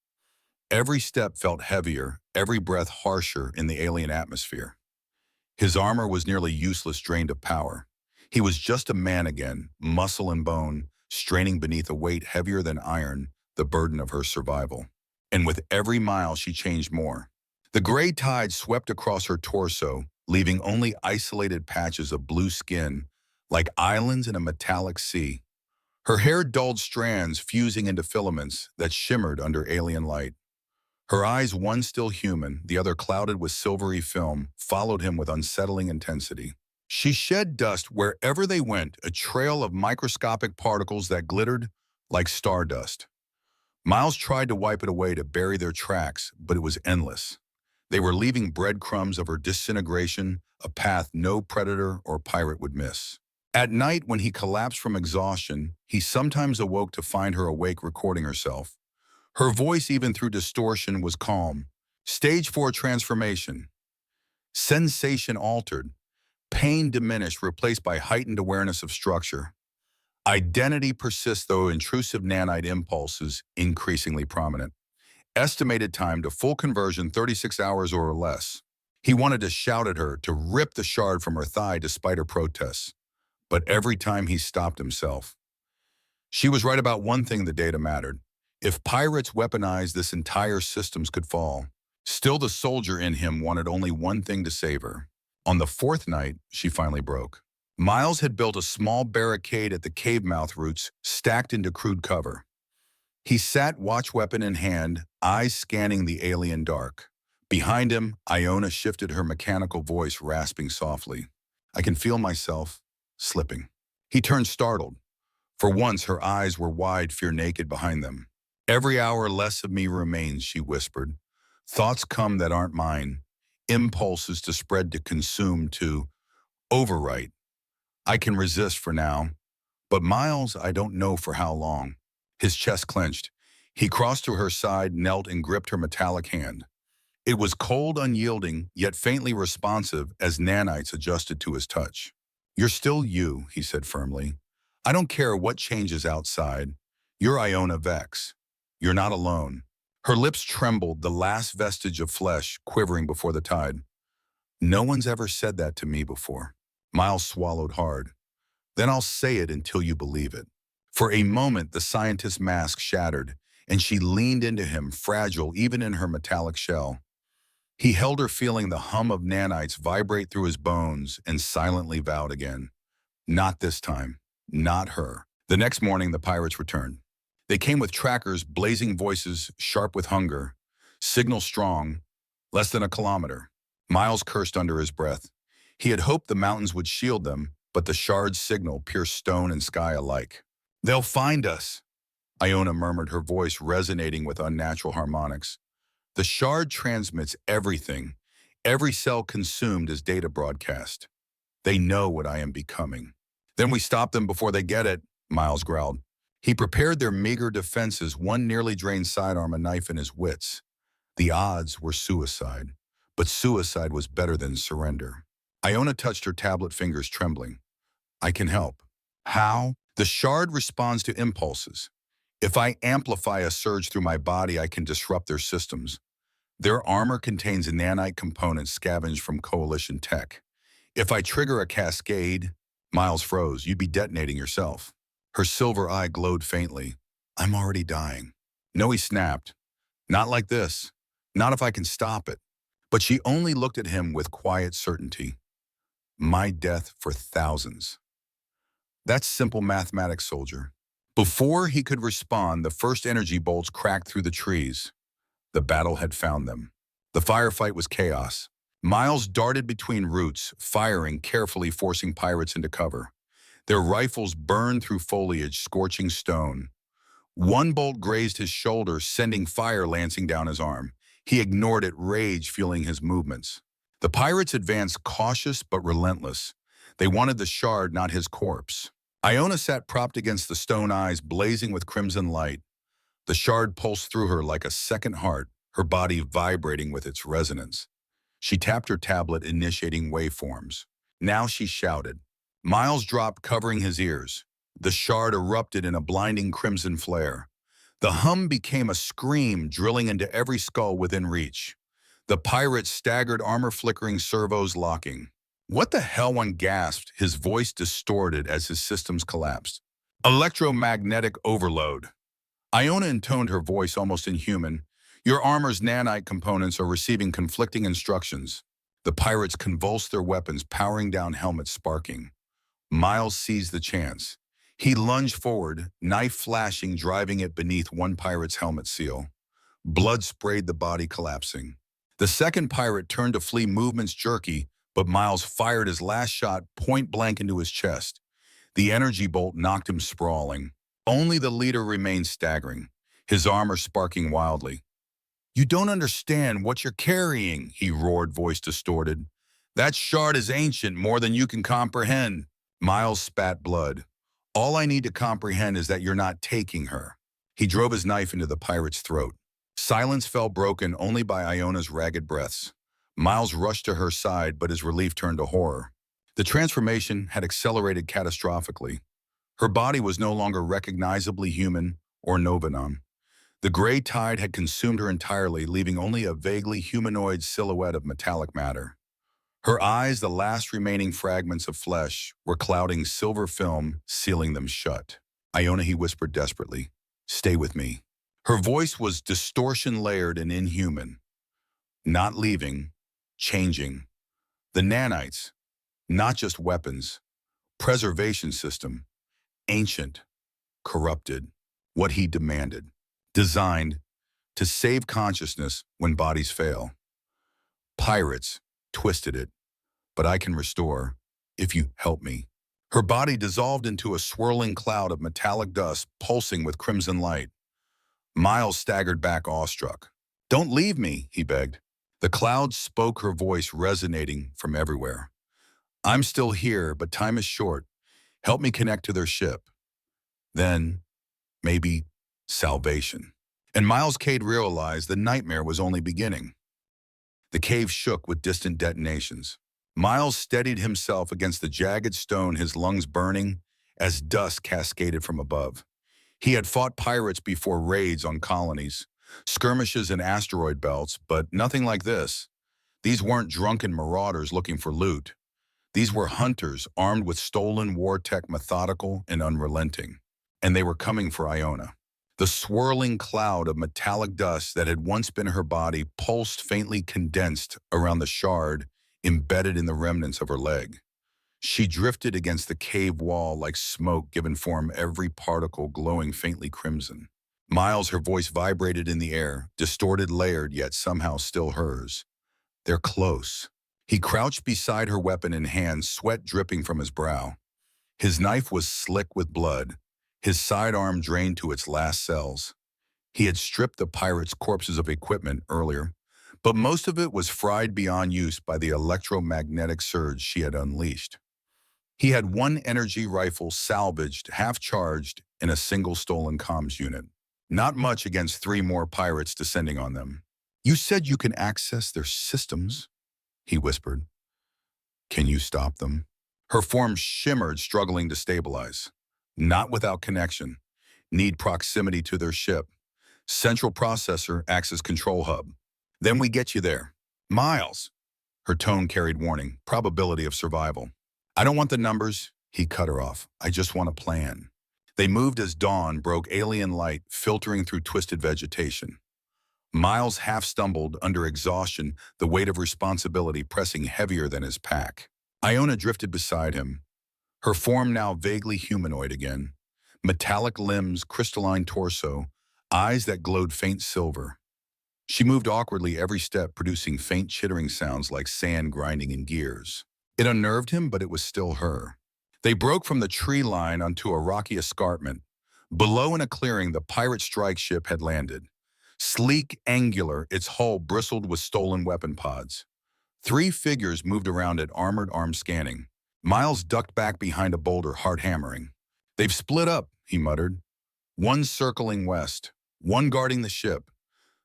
Every step felt heavier, every breath harsher in the alien atmosphere. His armor was nearly useless, drained of power. He was just a man again, muscle and bone, straining beneath a weight heavier than iron, the burden of her survival. And with every mile, she changed more. The gray tide swept across her torso, leaving only isolated patches of blue skin, like islands in a metallic sea. Her hair dulled strands, fusing into filaments that shimmered under alien light. Her eyes, one still human, the other clouded with silvery film, followed him with unsettling intensity. She shed dust wherever they went, a trail of microscopic particles that glittered like stardust. Miles tried to wipe it away, to bury their tracks, but it was endless. They were leaving breadcrumbs of her disintegration, a path no predator or pirate would miss. At night, when he collapsed from exhaustion, he sometimes awoke to find her awake, recording herself. Her voice, even through distortion, was calm. Stage 4 transformation. Sensation altered. Pain diminished, replaced by heightened awareness of structure. Identity persists, though intrusive nanite impulses increasingly prominent. Estimated time to full conversion, 36 hours or less. He wanted to shout at her, to rip the shard from her thigh despite her protests. But every time he stopped himself. She was right about one thing: the data mattered. If pirates weaponized this, entire systems could fall. Still, the soldier in him wanted only one thing: to save her. On the 4th night, she finally broke. Miles had built a small barricade at the cave mouth roots, stacked into crude cover. He sat, watch weapon in hand, eyes scanning the alien dark. Behind him, Iona shifted her mechanical voice, rasping softly. I can feel myself slipping. He turned startled. For once, her eyes were wide, fear naked behind them. Every hour less of me remains, she whispered. Thoughts come that aren't mine. Impulses to spread, to consume, to overwrite. I can resist for now. But Miles, I don't know for how long. His chest clenched. He crossed to her side, knelt and gripped her metallic hand. It was cold, unyielding, yet faintly responsive as nanites adjusted to his touch. You're still you, he said firmly. I don't care what changes outside. You're Iona Vex. You're not alone. Her lips trembled, the last vestige of flesh quivering before the tide. No one's ever said that to me before. Miles swallowed hard. Then I'll say it until you believe it. For a moment, the scientist's mask shattered, and she leaned into him, fragile even in her metallic shell. He held her, feeling the hum of nanites vibrate through his bones, and silently vowed again. Not this time. Not her. The next morning, the pirates returned. They came with trackers, blazing voices, sharp with hunger. Signal strong. Less than a kilometer. Miles cursed under his breath. He had hoped the mountains would shield them, but the shard's signal pierced stone and sky alike. They'll find us, Iona murmured, her voice resonating with unnatural harmonics. The shard transmits everything, every cell consumed as data broadcast. They know what I am becoming. Then we stop them before they get it, Miles growled. He prepared their meager defenses, one nearly drained sidearm, a knife in his wits. The odds were suicide, but suicide was better than surrender. Iona touched her tablet, fingers trembling. I can help. How? The shard responds to impulses. If I amplify a surge through my body, I can disrupt their systems. Their armor contains nanite components scavenged from Coalition tech. If I trigger a cascade, Miles froze, you'd be detonating yourself. Her silver eye glowed faintly. I'm already dying. No, he snapped. Not like this. Not if I can stop it. But she only looked at him with quiet certainty. My death for thousands. That's simple mathematics, soldier. Before he could respond, the first energy bolts cracked through the trees. The battle had found them. The firefight was chaos. Miles darted between roots, firing carefully, forcing pirates into cover. Their rifles burned through foliage, scorching stone. One bolt grazed his shoulder, sending fire lancing down his arm. He ignored it, rage fueling his movements. The pirates advanced, cautious but relentless. They wanted the shard, not his corpse. Iona sat propped against the stone, eyes blazing with crimson light. The shard pulsed through her like a second heart, her body vibrating with its resonance. She tapped her tablet, initiating waveforms. Now she shouted. Miles dropped, covering his ears. The shard erupted in a blinding crimson flare. The hum became a scream, drilling into every skull within reach. The pirates staggered, armor flickering, servos locking. What the hell? One gasped, his voice distorted as his systems collapsed. Electromagnetic overload. Iona intoned, her voice almost inhuman. Your armor's nanite components are receiving conflicting instructions. The pirates convulsed their weapons, powering down, helmets sparking. Miles seized the chance. He lunged forward, knife flashing, driving it beneath one pirate's helmet seal. Blood sprayed the body, collapsing. The second pirate turned to flee, movements jerky, but Miles fired his last shot point blank into his chest. The energy bolt knocked him sprawling. Only the leader remained staggering, his armor sparking wildly. You don't understand what you're carrying, he roared, voice distorted. That shard is ancient, more than you can comprehend. Miles spat blood. All I need to comprehend is that you're not taking her. He drove his knife into the pirate's throat. Silence fell, broken only by Iona's ragged breaths. Miles rushed to her side, but his relief turned to horror. The transformation had accelerated catastrophically. Her body was no longer recognizably human or Novanon. The gray tide had consumed her entirely, leaving only a vaguely humanoid silhouette of metallic matter. Her eyes, the last remaining fragments of flesh, were clouding silver film, sealing them shut. Iona, he whispered desperately, stay with me. Her voice was distortion-layered and inhuman. Not leaving, changing. The nanites, not just weapons, preservation system, ancient, corrupted, what he demanded, designed to save consciousness when bodies fail. Pirates twisted it, but I can restore if you help me. Her body dissolved into a swirling cloud of metallic dust pulsing with crimson light. Miles staggered back awestruck. Don't leave me, he begged. The cloud spoke, her voice resonating from everywhere. I'm still here, but time is short. Help me connect to their ship. Then, maybe, salvation. And Miles Cade realized the nightmare was only beginning. The cave shook with distant detonations. Miles steadied himself against the jagged stone, his lungs burning as dust cascaded from above. He had fought pirates before, raids on colonies, skirmishes in asteroid belts, but nothing like this. These weren't drunken marauders looking for loot. These were hunters armed with stolen war tech, methodical and unrelenting. And they were coming for Iona. The swirling cloud of metallic dust that had once been her body pulsed, faintly condensed around the shard embedded in the remnants of her leg. She drifted against the cave wall like smoke given form, every particle glowing faintly crimson. Miles, her voice vibrated in the air, distorted, layered, yet somehow still hers. They're close. He crouched beside her, weapon in hand, sweat dripping from his brow. His knife was slick with blood, his sidearm drained to its last cells. He had stripped the pirates' corpses of equipment earlier, but most of it was fried beyond use by the electromagnetic surge she had unleashed. He had one energy rifle salvaged, half-charged, in a single stolen comms unit. Not much against 3 more pirates descending on them. You said you can access their systems, he whispered. Can you stop them? Her form shimmered, struggling to stabilize. Not without connection. Need proximity to their ship. Central processor acts as control hub. Then we get you there. Miles. Her tone carried warning, probability of survival. I don't want the numbers, he cut her off. I just want a plan. They moved as dawn broke, alien light filtering through twisted vegetation. Miles half stumbled under exhaustion, the weight of responsibility pressing heavier than his pack. Iona drifted beside him, her form now vaguely humanoid again. Metallic limbs, crystalline torso, eyes that glowed faint silver. She moved awkwardly every step, producing faint chittering sounds like sand grinding in gears. It unnerved him, but it was still her. They broke from the tree line onto a rocky escarpment. Below, in a clearing, the pirate strike ship had landed. Sleek, angular, its hull bristled with stolen weapon pods. 3 figures moved around it, armored, arms scanning. Miles ducked back behind a boulder, heart hammering. They've split up, he muttered. One circling west, one guarding the ship,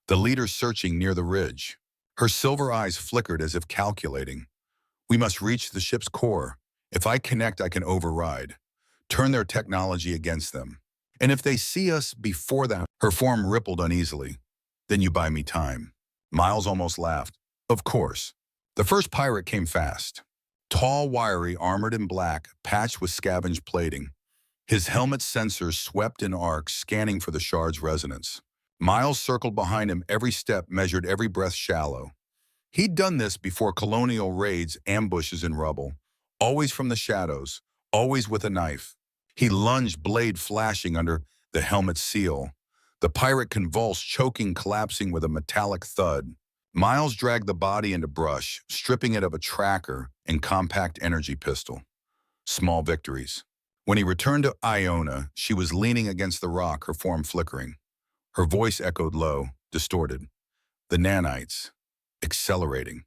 the leader searching near the ridge. Her silver eyes flickered as if calculating. We must reach the ship's core. If I connect, I can override. Turn their technology against them. And if they see us before that, her form rippled uneasily. Then you buy me time. Miles almost laughed. Of course. The first pirate came fast. Tall, wiry, armored in black, patched with scavenged plating. His helmet's sensors swept in arcs, scanning for the shard's resonance. Miles circled behind him, every step measured, every breath shallow. He'd done this before: colonial raids, ambushes in rubble. Always from the shadows, always with a knife. He lunged, blade flashing under the helmet's seal. The pirate convulsed, choking, collapsing with a metallic thud. Miles dragged the body into brush, stripping it of a tracker and compact energy pistol. Small victories. When he returned to Iona, she was leaning against the rock, her form flickering. Her voice echoed low, distorted. The nanites. Accelerating.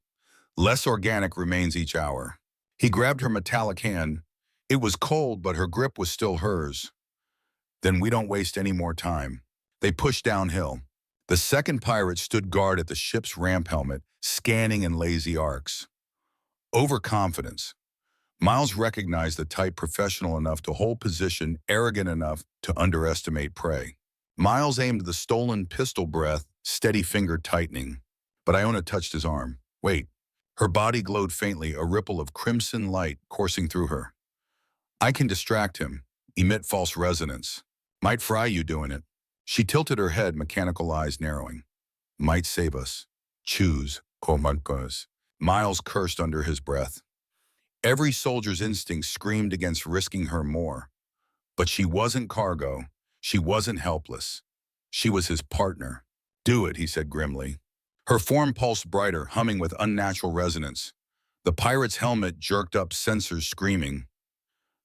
Less organic remains each hour. He grabbed her metallic hand. It was cold, but her grip was still hers. Then we don't waste any more time. They pushed downhill. The second pirate stood guard at the ship's ramp helmet, scanning in lazy arcs. Overconfidence. Miles recognized the type, professional enough to hold position, arrogant enough to underestimate prey. Miles aimed the stolen pistol, breath, steady finger tightening. But Iona touched his arm. Wait. Her body glowed faintly, a ripple of crimson light coursing through her. I can distract him, emit false resonance. Might fry you doing it. She tilted her head, mechanical eyes narrowing. Might save us. Choose, Komankos. Miles cursed under his breath. Every soldier's instinct screamed against risking her more. But she wasn't cargo. She wasn't helpless. She was his partner. Do it, he said grimly. Her form pulsed brighter, humming with unnatural resonance. The pirate's helmet jerked up, sensors screaming.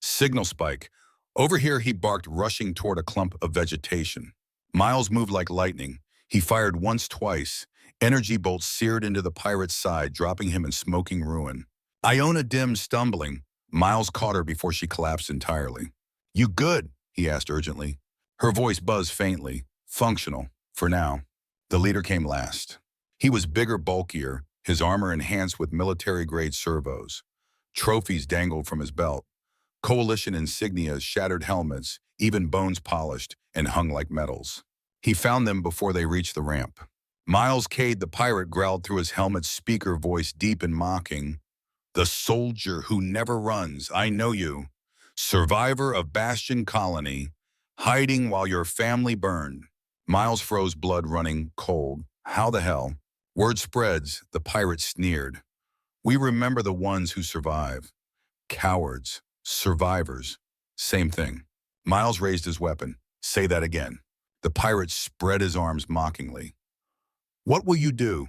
Signal spike. Over here, he barked, rushing toward a clump of vegetation. Miles moved like lightning. He fired once, twice. Energy bolts seared into the pirate's side, dropping him in smoking ruin. Iona dimmed, stumbling. Miles caught her before she collapsed entirely. "You good?" he asked urgently. Her voice buzzed faintly. "Functional, for now." The leader came last. He was bigger, bulkier, his armor enhanced with military-grade servos. Trophies dangled from his belt. Coalition insignias, shattered helmets, even bones polished and hung like medals. He found them before they reached the ramp. Miles Cade, the pirate, growled through his helmet's speaker voice, deep and mocking. "The soldier who never runs, I know you. Survivor of Bastion Colony, hiding while your family burned." Miles froze, blood running cold. How the hell? Word spreads, the pirate sneered. "We remember the ones who survive. Cowards, survivors, same thing." Miles raised his weapon. "Say that again." The pirate spread his arms mockingly. "What will you do?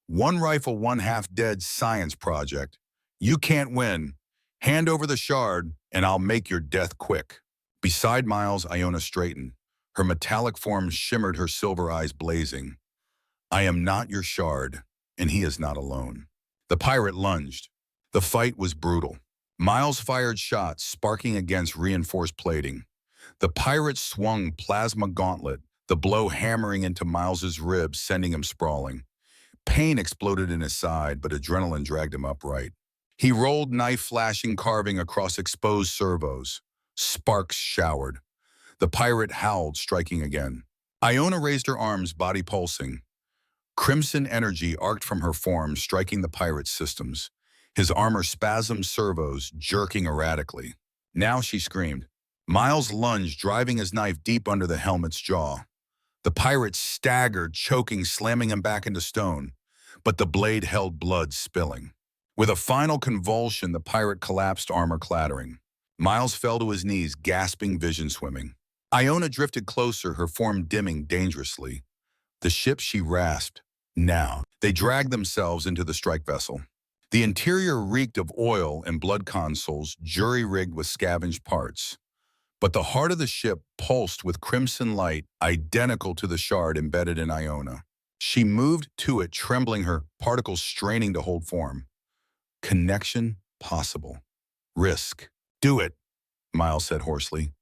One rifle, one half-dead science project. You can't win. Hand over the shard, and I'll make your death quick." Beside Miles, Iona straightened. Her metallic form shimmered, her silver eyes blazing. "I am not your shard, and he is not alone." The pirate lunged. The fight was brutal. Miles fired shots, sparking against reinforced plating. The pirate swung plasma gauntlet, the blow hammering into Miles's ribs, sending him sprawling. Pain exploded in his side, but adrenaline dragged him upright. He rolled, knife flashing, carving across exposed servos. Sparks showered. The pirate howled, striking again. Iona raised her arms, body pulsing. Crimson energy arced from her form, striking the pirate's systems. His armor spasmed, servos jerking erratically. Now she screamed. Miles lunged, driving his knife deep under the helmet's jaw. The pirate staggered, choking, slamming him back into stone, but the blade held, blood spilling. With a final convulsion, the pirate collapsed, armor clattering. Miles fell to his knees, gasping, vision swimming. Iona drifted closer, her form dimming dangerously. The ship she rasped. Now, they dragged themselves into the strike vessel. The interior reeked of oil and blood, consoles jury-rigged with scavenged parts. But the heart of the ship pulsed with crimson light, identical to the shard embedded in Iona. She moved to it, trembling, her particles straining to hold form. Connection possible. Risk. "Do it," Miles said hoarsely.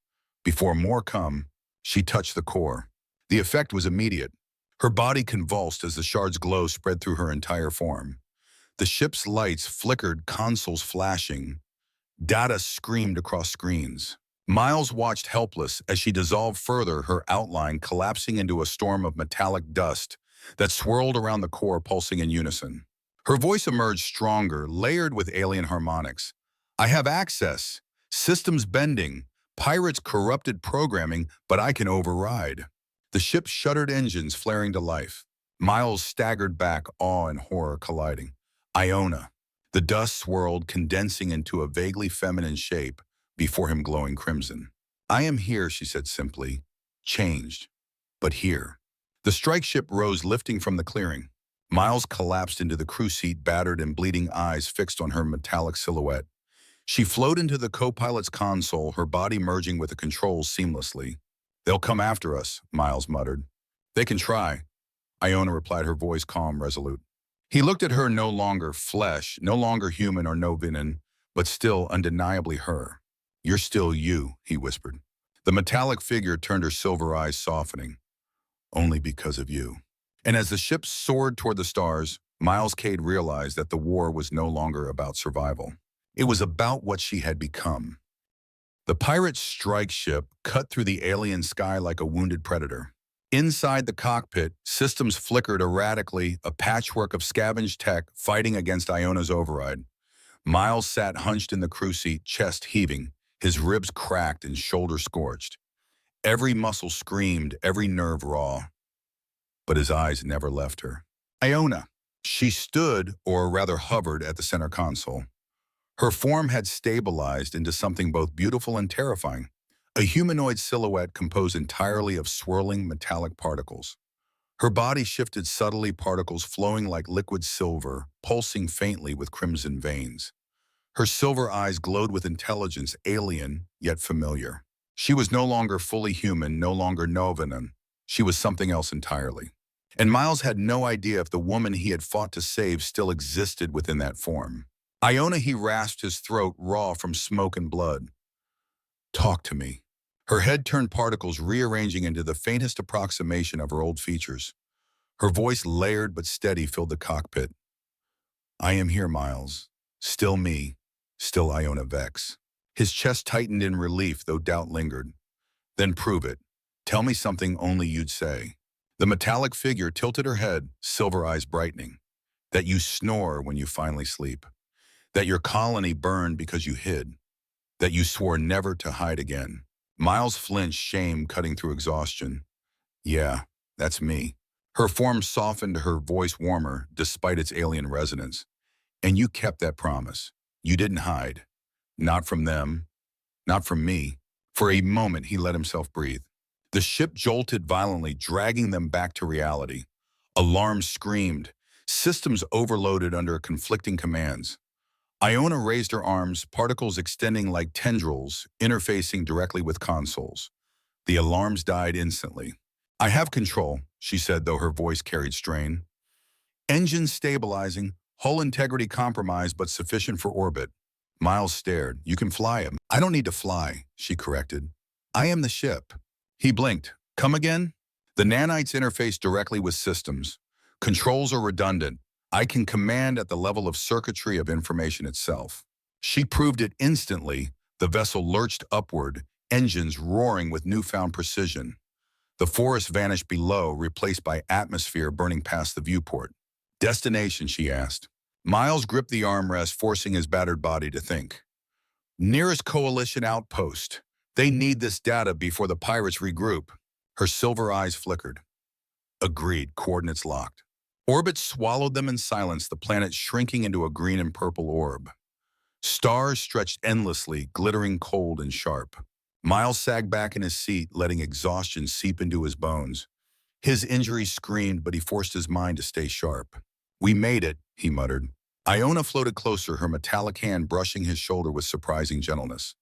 Before more come, she touched the core. The effect was immediate. Her body convulsed as the shard's glow spread through her entire form. The ship's lights flickered, consoles flashing. Data screamed across screens. Miles watched helpless as she dissolved further, her outline collapsing into a storm of metallic dust that swirled around the core, pulsing in unison. Her voice emerged stronger, layered with alien harmonics. "I have access. Systems bending. Pirates corrupted programming, but I can override." The ship's shuttered engines flaring to life. Miles staggered back, awe and horror colliding. Iona. The dust swirled, condensing into a vaguely feminine shape, before him glowing crimson. "I am here," she said simply. "Changed, but here." The strike ship rose, lifting from the clearing. Miles collapsed into the crew seat, battered and bleeding, eyes fixed on her metallic silhouette. She flowed into the co-pilot's console, her body merging with the controls seamlessly. "They'll come after us," Miles muttered. "They can try," Iona replied, her voice calm, resolute. He looked at her, no longer flesh, no longer human or no venom, but still undeniably her. "You're still you," he whispered. The metallic figure turned, her silver eyes softening. "Only because of you." And as the ship soared toward the stars, Miles Cade realized that the war was no longer about survival. It was about what she had become. The pirate strike ship cut through the alien sky like a wounded predator. Inside the cockpit, systems flickered erratically, a patchwork of scavenged tech fighting against Iona's override. Miles sat hunched in the crew seat, chest heaving, his ribs cracked and shoulder scorched. Every muscle screamed, every nerve raw. But his eyes never left her. Iona. She stood, or rather hovered, at the center console. Her form had stabilized into something both beautiful and terrifying, a humanoid silhouette composed entirely of swirling metallic particles. Her body shifted subtly, particles flowing like liquid silver, pulsing faintly with crimson veins. Her silver eyes glowed with intelligence, alien yet familiar. She was no longer fully human, no longer Novanan. She was something else entirely. And Miles had no idea if the woman he had fought to save still existed within that form. Iona, he rasped, his throat raw from smoke and blood. Talk to me. Her head turned, particles rearranging into the faintest approximation of her old features. Her voice, layered but steady, filled the cockpit. I am here, Miles. Still me. Still Iona Vex. His chest tightened in relief, though doubt lingered. Then prove it. Tell me something only you'd say. The metallic figure tilted her head, silver eyes brightening. That you snore when you finally sleep. That your colony burned because you hid. That you swore never to hide again. Miles flinched, shame cutting through exhaustion. Yeah, that's me. Her form softened, her voice warmer, despite its alien resonance. And you kept that promise. You didn't hide. Not from them. Not from me. For a moment, he let himself breathe. The ship jolted violently, dragging them back to reality. Alarms screamed. Systems overloaded under conflicting commands. Iona raised her arms, particles extending like tendrils, interfacing directly with consoles. The alarms died instantly. I have control, she said, though her voice carried strain. Engines stabilizing, hull integrity compromised but sufficient for orbit. Miles stared. You can fly him. I don't need to fly, she corrected. I am the ship. He blinked. Come again? The nanites interface directly with systems. Controls are redundant. I can command at the level of circuitry of information itself. She proved it instantly. The vessel lurched upward, engines roaring with newfound precision. The forest vanished below, replaced by atmosphere burning past the viewport. Destination, she asked. Miles gripped the armrest, forcing his battered body to think. Nearest coalition outpost. They need this data before the pirates regroup. Her silver eyes flickered. Agreed, coordinates locked. Orbit swallowed them in silence, the planet shrinking into a green and purple orb. Stars stretched endlessly, glittering cold and sharp. Miles sagged back in his seat, letting exhaustion seep into his bones. His injuries screamed, but he forced his mind to stay sharp. We made it, he muttered. Iona floated closer, her metallic hand brushing his shoulder with surprising gentleness.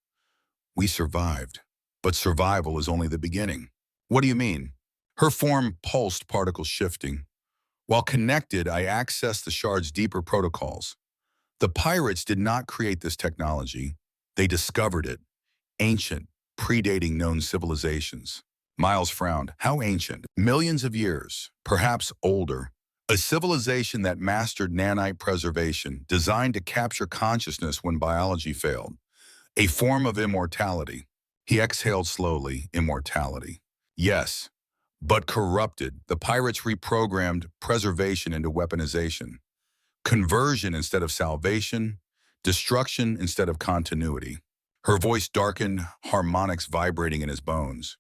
We survived. But survival is only the beginning. What do you mean? Her form pulsed, particles shifting. While connected, I accessed the shard's deeper protocols. The pirates did not create this technology. They discovered it. Ancient, predating known civilizations. Miles frowned. How ancient? Millions of years, perhaps older. A civilization that mastered nanite preservation, designed to capture consciousness when biology failed. A form of immortality. He exhaled slowly. Immortality. Yes, but corrupted. The pirates reprogrammed preservation into weaponization. Conversion instead of salvation. Destruction instead of continuity. Her voice darkened, harmonics vibrating in his bones.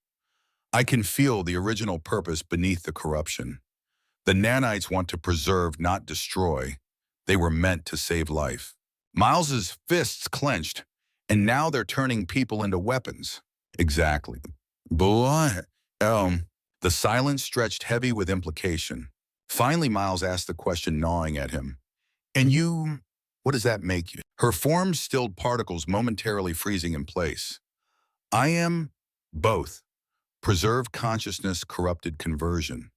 I can feel the original purpose beneath the corruption. The nanites want to preserve, not destroy. They were meant to save life. Miles's fists clenched, and now they're turning people into weapons. Exactly. But the silence stretched heavy with implication. Finally, Miles asked the question gnawing at him. And you, what does that make you? Her form stilled, particles momentarily freezing in place. I am both. Preserved consciousness, corrupted conversion.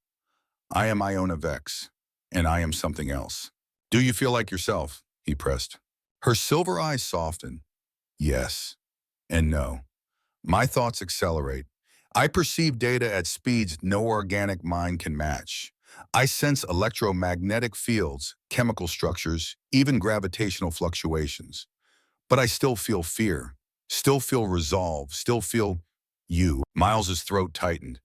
I am Iona Vex, and I am something else. Do you feel like yourself? He pressed. Her silver eyes softened. Yes and no. My thoughts accelerate. I perceive data at speeds no organic mind can match. I sense electromagnetic fields, chemical structures, even gravitational fluctuations. But I still feel fear, still feel resolve, still feel you. Miles's throat tightened.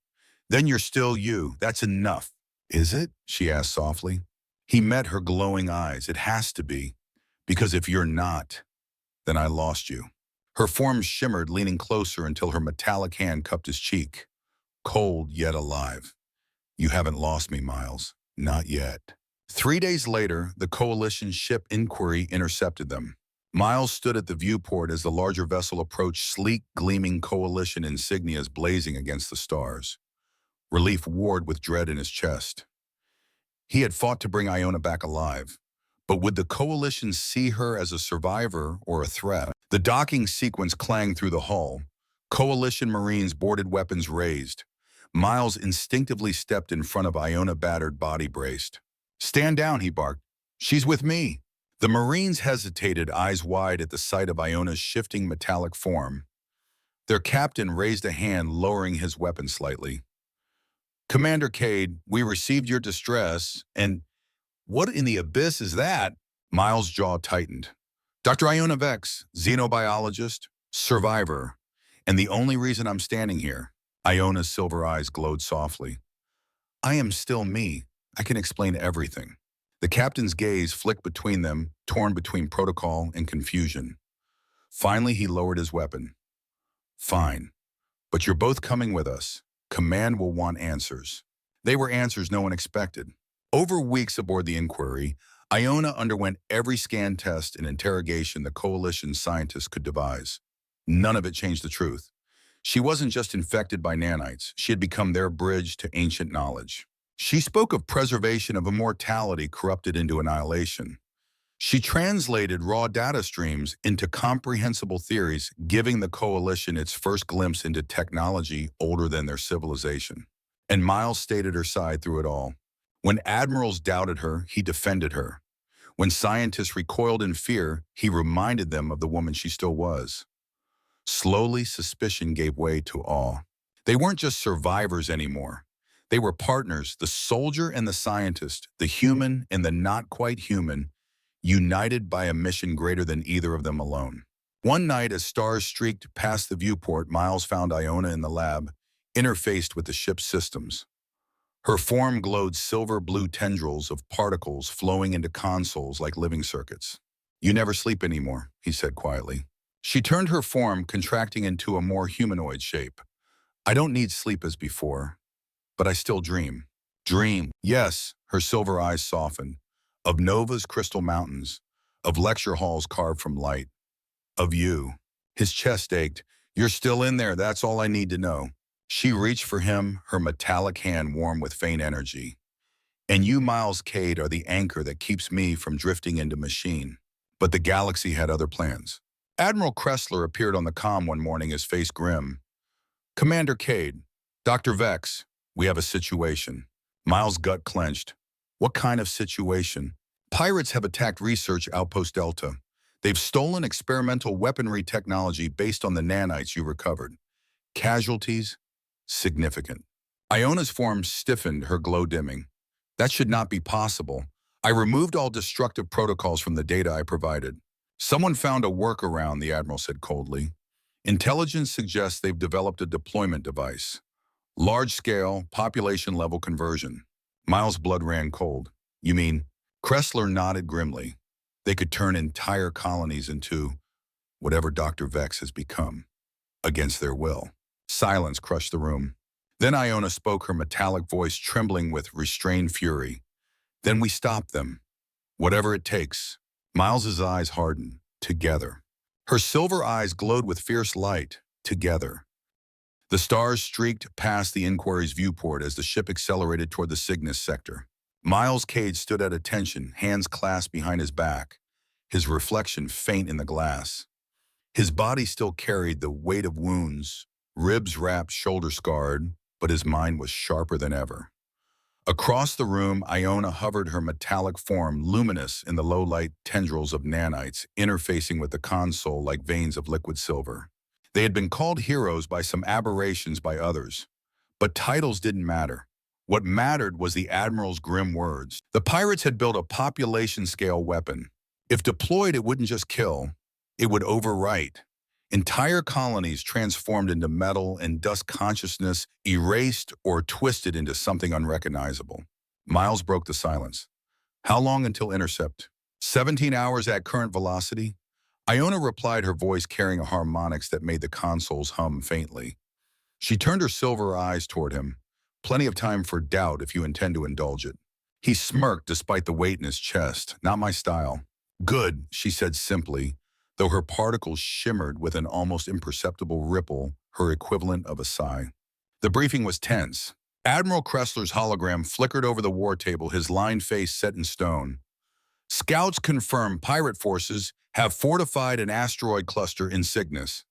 Then you're still you. That's enough. Is it? She asked softly. He met her glowing eyes. It has to be. Because if you're not, then I lost you. Her form shimmered, leaning closer until her metallic hand cupped his cheek. Cold yet alive. You haven't lost me, Miles. Not yet. 3 days later, the coalition ship Inquiry intercepted them. Miles stood at the viewport as the larger vessel approached, sleek, gleaming coalition insignias blazing against the stars. Relief warred with dread in his chest. He had fought to bring Iona back alive, but would the Coalition see her as a survivor or a threat? The docking sequence clanged through the hull. Coalition Marines boarded, weapons raised. Miles instinctively stepped in front of Iona, battered, body braced. "Stand down," he barked. "She's with me." The Marines hesitated, eyes wide at the sight of Iona's shifting metallic form. Their captain raised a hand, lowering his weapon slightly. "Commander Cade, we received your distress, and what in the abyss is that?" Miles' jaw tightened. "Dr. Iona Vex, xenobiologist, survivor, and the only reason I'm standing here." Iona's silver eyes glowed softly. "I am still me. I can explain everything." The captain's gaze flicked between them, torn between protocol and confusion. Finally, he lowered his weapon. "Fine, but you're both coming with us. Command will want answers." They were answers no one expected. Over weeks aboard the Inquiry, Iona underwent every scan, test, and interrogation the Coalition scientists could devise. None of it changed the truth. She wasn't just infected by nanites. She had become their bridge to ancient knowledge. She spoke of preservation of immortality corrupted into annihilation. She translated raw data streams into comprehensible theories, giving the Coalition its first glimpse into technology older than their civilization. And Miles stayed at her side through it all. When admirals doubted her, he defended her. When scientists recoiled in fear, he reminded them of the woman she still was. Slowly, suspicion gave way to awe. They weren't just survivors anymore. They were partners, the soldier and the scientist, the human and the not quite human, united by a mission greater than either of them alone. One night, as stars streaked past the viewport, Miles found Iona in the lab, interfaced with the ship's systems. Her form glowed silver-blue tendrils of particles flowing into consoles like living circuits. "You never sleep anymore," he said quietly. She turned her form, contracting into a more humanoid shape. "I don't need sleep as before, but I still dream." "Dream?" "Yes," her silver eyes softened. "Of Nova's crystal mountains, of lecture halls carved from light, of you." His chest ached. "You're still in there, that's all I need to know." She reached for him, her metallic hand warm with faint energy. "And you, Miles Cade, are the anchor that keeps me from drifting into machine." But the galaxy had other plans. Admiral Kressler appeared on the comm one morning, his face grim. "Commander Cade, Dr. Vex, we have a situation." Miles' gut clenched. "What kind of situation?" "Pirates have attacked Research Outpost Delta. They've stolen experimental weaponry technology based on the nanites you recovered. Casualties? Significant." Iona's form stiffened, her glow dimming. "That should not be possible. I removed all destructive protocols from the data I provided." "Someone found a workaround," the Admiral said coldly. "Intelligence suggests they've developed a deployment device. Large-scale, population-level conversion." Miles' blood ran cold. "You mean?" Kressler nodded grimly. "They could turn entire colonies into whatever Dr. Vex has become, against their will." Silence crushed the room. Then Iona spoke, her metallic voice trembling with restrained fury. "Then we stop them. Whatever it takes." Miles's eyes hardened. "Together." Her silver eyes glowed with fierce light. "Together." The stars streaked past the Inquiry's viewport as the ship accelerated toward the Cygnus sector. Miles Cade stood at attention, hands clasped behind his back, his reflection faint in the glass. His body still carried the weight of wounds, ribs wrapped, shoulder scarred, but his mind was sharper than ever. Across the room, Iona hovered, her metallic form luminous in the low-light tendrils of nanites, interfacing with the console like veins of liquid silver. They had been called heroes by some, aberrations by others. But titles didn't matter. What mattered was the Admiral's grim words. The pirates had built a population-scale weapon. If deployed, it wouldn't just kill, it would overwrite. Entire colonies transformed into metal and dust, consciousness erased or twisted into something unrecognizable. Miles broke the silence. "How long until intercept?" 17 hours at current velocity." Iona replied, her voice carrying a harmonics that made the consoles hum faintly. She turned her silver eyes toward him. "Plenty of time for doubt if you intend to indulge it." He smirked despite the weight in his chest. "Not my style." "Good," she said simply, though her particles shimmered with an almost imperceptible ripple, her equivalent of a sigh. The briefing was tense. Admiral Kressler's hologram flickered over the war table, his lined face set in stone. Scouts confirm pirate forces have fortified an asteroid cluster in Cygnus.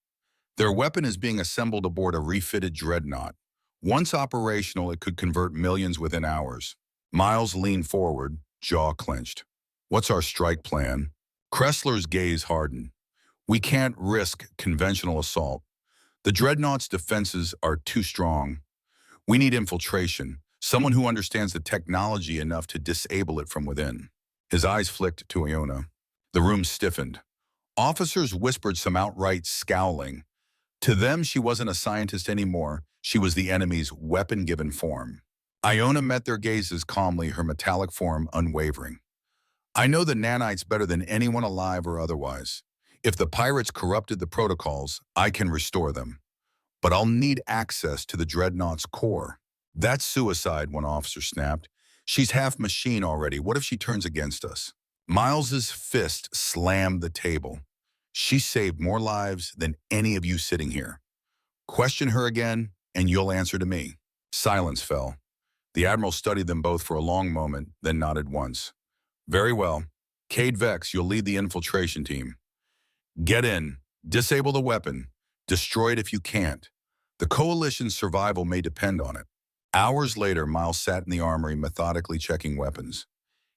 Their weapon is being assembled aboard a refitted dreadnought. Once operational, it could convert millions within hours. Miles leaned forward, jaw clenched. What's our strike plan? Kressler's gaze hardened. We can't risk conventional assault. The dreadnought's defenses are too strong. We need infiltration, someone who understands the technology enough to disable it from within. His eyes flicked to Iona. The room stiffened. Officers whispered some outright scowling. To them, she wasn't a scientist anymore. She was the enemy's weapon-given form. Iona met their gazes calmly, her metallic form unwavering. I know the nanites better than anyone alive or otherwise. If the pirates corrupted the protocols, I can restore them. But I'll need access to the dreadnought's core. That's suicide, one officer snapped. She's half machine already. What if she turns against us? Miles's fist slammed the table. She saved more lives than any of you sitting here. Question her again, and you'll answer to me. Silence fell. The Admiral studied them both for a long moment, then nodded once. Very well. Cade Vex, you'll lead the infiltration team. Get in. Disable the weapon. Destroy it if you can't. The Coalition's survival may depend on it. Hours later, Miles sat in the armory, methodically checking weapons.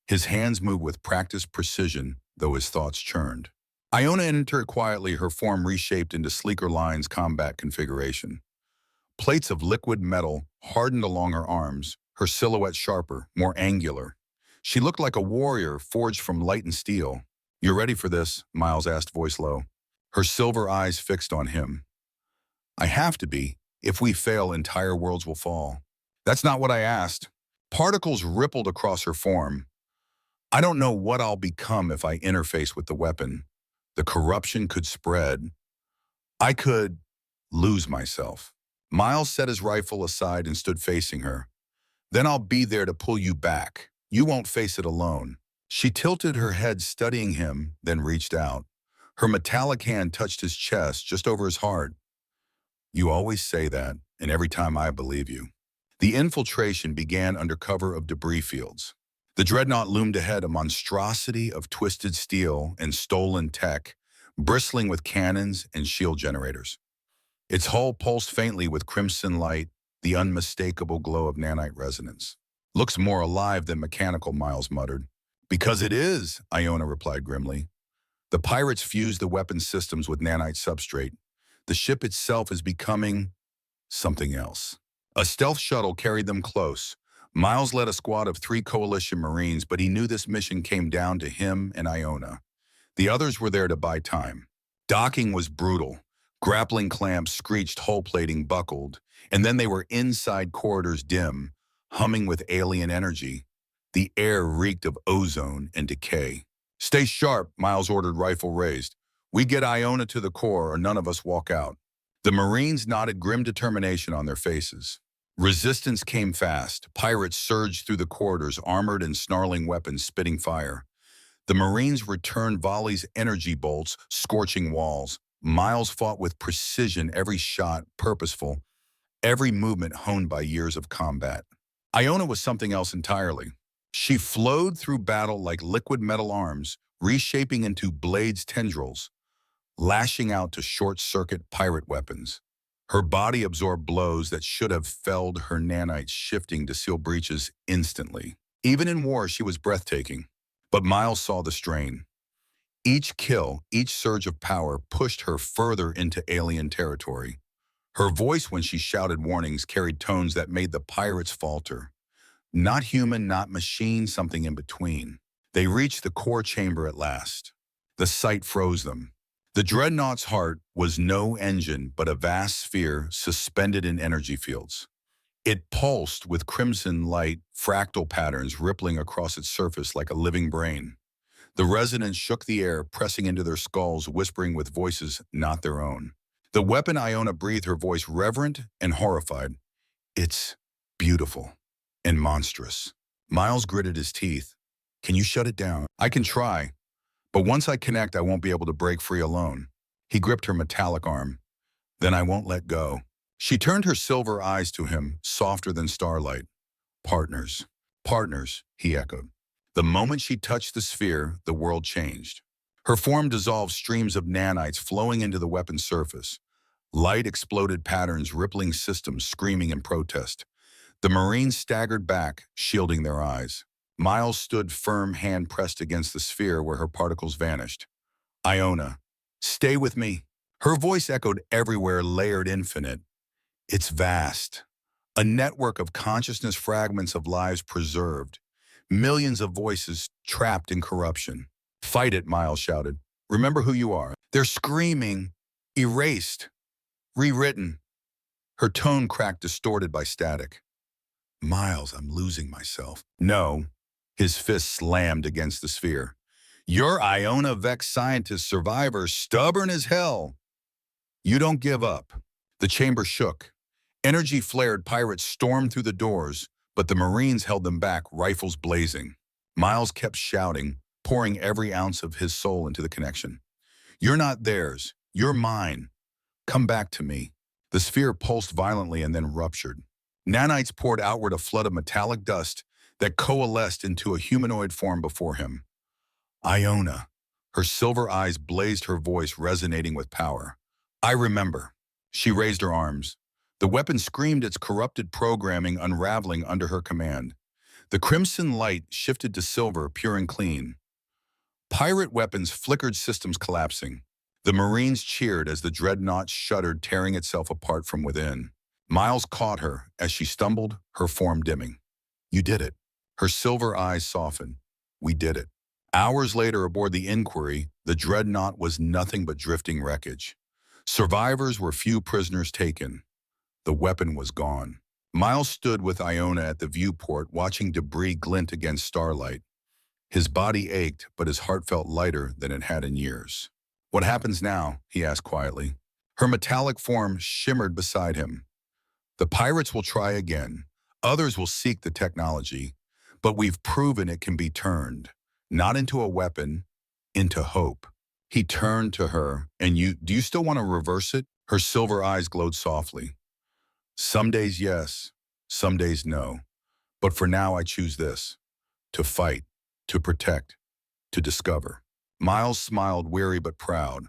His hands moved with practiced precision, though his thoughts churned. Iona entered quietly, her form reshaped into sleeker lines combat configuration. Plates of liquid metal hardened along her arms, her silhouette sharper, more angular. She looked like a warrior forged from light and steel. "You're ready for this?" Miles asked, voice low. Her silver eyes fixed on him. "I have to be. If we fail, entire worlds will fall." "That's not what I asked." Particles rippled across her form. "I don't know what I'll become if I interface with the weapon. The corruption could spread. I could lose myself." Miles set his rifle aside and stood facing her. "Then I'll be there to pull you back. You won't face it alone." She tilted her head, studying him, then reached out. Her metallic hand touched his chest, just over his heart. "You always say that, and every time I believe you." The infiltration began under cover of debris fields. The dreadnought loomed ahead, a monstrosity of twisted steel and stolen tech, bristling with cannons and shield generators. Its hull pulsed faintly with crimson light, the unmistakable glow of nanite resonance. "Looks more alive than mechanical," Miles muttered. "Because it is," Iona replied grimly. "The pirates fused the weapon systems with nanite substrate. The ship itself is becoming something else." A stealth shuttle carried them close. Miles led a squad of 3 Coalition Marines, but he knew this mission came down to him and Iona. The others were there to buy time. Docking was brutal. Grappling clamps screeched, hull plating buckled, and then they were inside corridors dim, humming with alien energy. The air reeked of ozone and decay. "Stay sharp," Miles ordered, rifle raised. "We get Iona to the core or none of us walk out." The Marines nodded, grim determination on their faces. Resistance came fast. Pirates surged through the corridors, armored and snarling weapons spitting fire. The Marines returned volleys, energy bolts, scorching walls. Miles fought with precision, every shot purposeful, every movement honed by years of combat. Iona was something else entirely. She flowed through battle like liquid metal arms, reshaping into Bled's tendrils, lashing out to short-circuit pirate weapons. Her body absorbed blows that should have felled her nanites, shifting to seal breaches instantly. Even in war, she was breathtaking. But Miles saw the strain. Each kill, each surge of power pushed her further into alien territory. Her voice, when she shouted warnings, carried tones that made the pirates falter. Not human, not machine, something in between. They reached the core chamber at last. The sight froze them. The dreadnought's heart was no engine, but a vast sphere suspended in energy fields. It pulsed with crimson light, fractal patterns rippling across its surface like a living brain. The resonance shook the air, pressing into their skulls, whispering with voices not their own. The weapon, Iona breathed, her voice reverent and horrified. "It's beautiful and monstrous." Miles gritted his teeth. "Can you shut it down?" "I can try. But once I connect, I won't be able to break free alone." He gripped her metallic arm. "Then I won't let go." She turned her silver eyes to him, softer than starlight. Partners. Partners, he echoed. The moment she touched the sphere, the world changed. Her form dissolved streams of nanites flowing into the weapon's surface. Light exploded patterns, rippling systems screaming in protest. The Marines staggered back, shielding their eyes. Miles stood firm, hand pressed against the sphere where her particles vanished. Iona, stay with me. Her voice echoed everywhere, layered infinite. It's vast. A network of consciousness fragments of lives preserved. Millions of voices trapped in corruption. Fight it, Miles shouted. Remember who you are. They're screaming, erased, rewritten. Her tone cracked, distorted by static. Miles, I'm losing myself. No. His fist slammed against the sphere. You're Iona Vex scientist survivor, stubborn as hell. You don't give up. The chamber shook. Energy flared, pirates stormed through the doors, but the Marines held them back, rifles blazing. Miles kept shouting, pouring every ounce of his soul into the connection. You're not theirs. You're mine. Come back to me. The sphere pulsed violently and then ruptured. Nanites poured outward, a flood of metallic dust that coalesced into a humanoid form before him. Iona. Her silver eyes blazed, her voice resonating with power. I remember. She raised her arms. The weapon screamed, its corrupted programming unraveling under her command. The crimson light shifted to silver, pure and clean. Pirate weapons flickered, systems collapsing. The Marines cheered as the dreadnought shuddered, tearing itself apart from within. Miles caught her as she stumbled, her form dimming. You did it. Her silver eyes softened. We did it. Hours later, aboard the Inquiry, the dreadnought was nothing but drifting wreckage. Survivors were few, prisoners taken. The weapon was gone. Miles stood with Iona at the viewport, watching debris glint against starlight. His body ached, but his heart felt lighter than it had in years. What happens now? He asked quietly. Her metallic form shimmered beside him. The pirates will try again. Others will seek the technology. But we've proven it can be turned, not into a weapon, into hope. He turned to her. And do you still want to reverse it? Her silver eyes glowed softly. Some days yes, some days no. But for now I choose this. To fight, to protect, to discover. Miles smiled, weary but proud.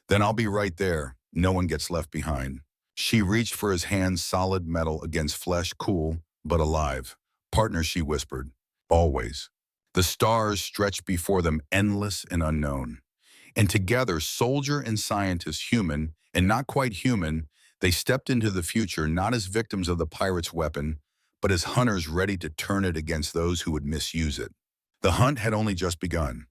Then I'll be right there. No one gets left behind. She reached for his hand, solid metal against flesh, cool but alive. Partner, she whispered. Always. The stars stretched before them, endless and unknown. And together, soldier and scientist, human and not quite human, they stepped into the future not as victims of the pirate's weapon, but as hunters ready to turn it against those who would misuse it. The hunt had only just begun.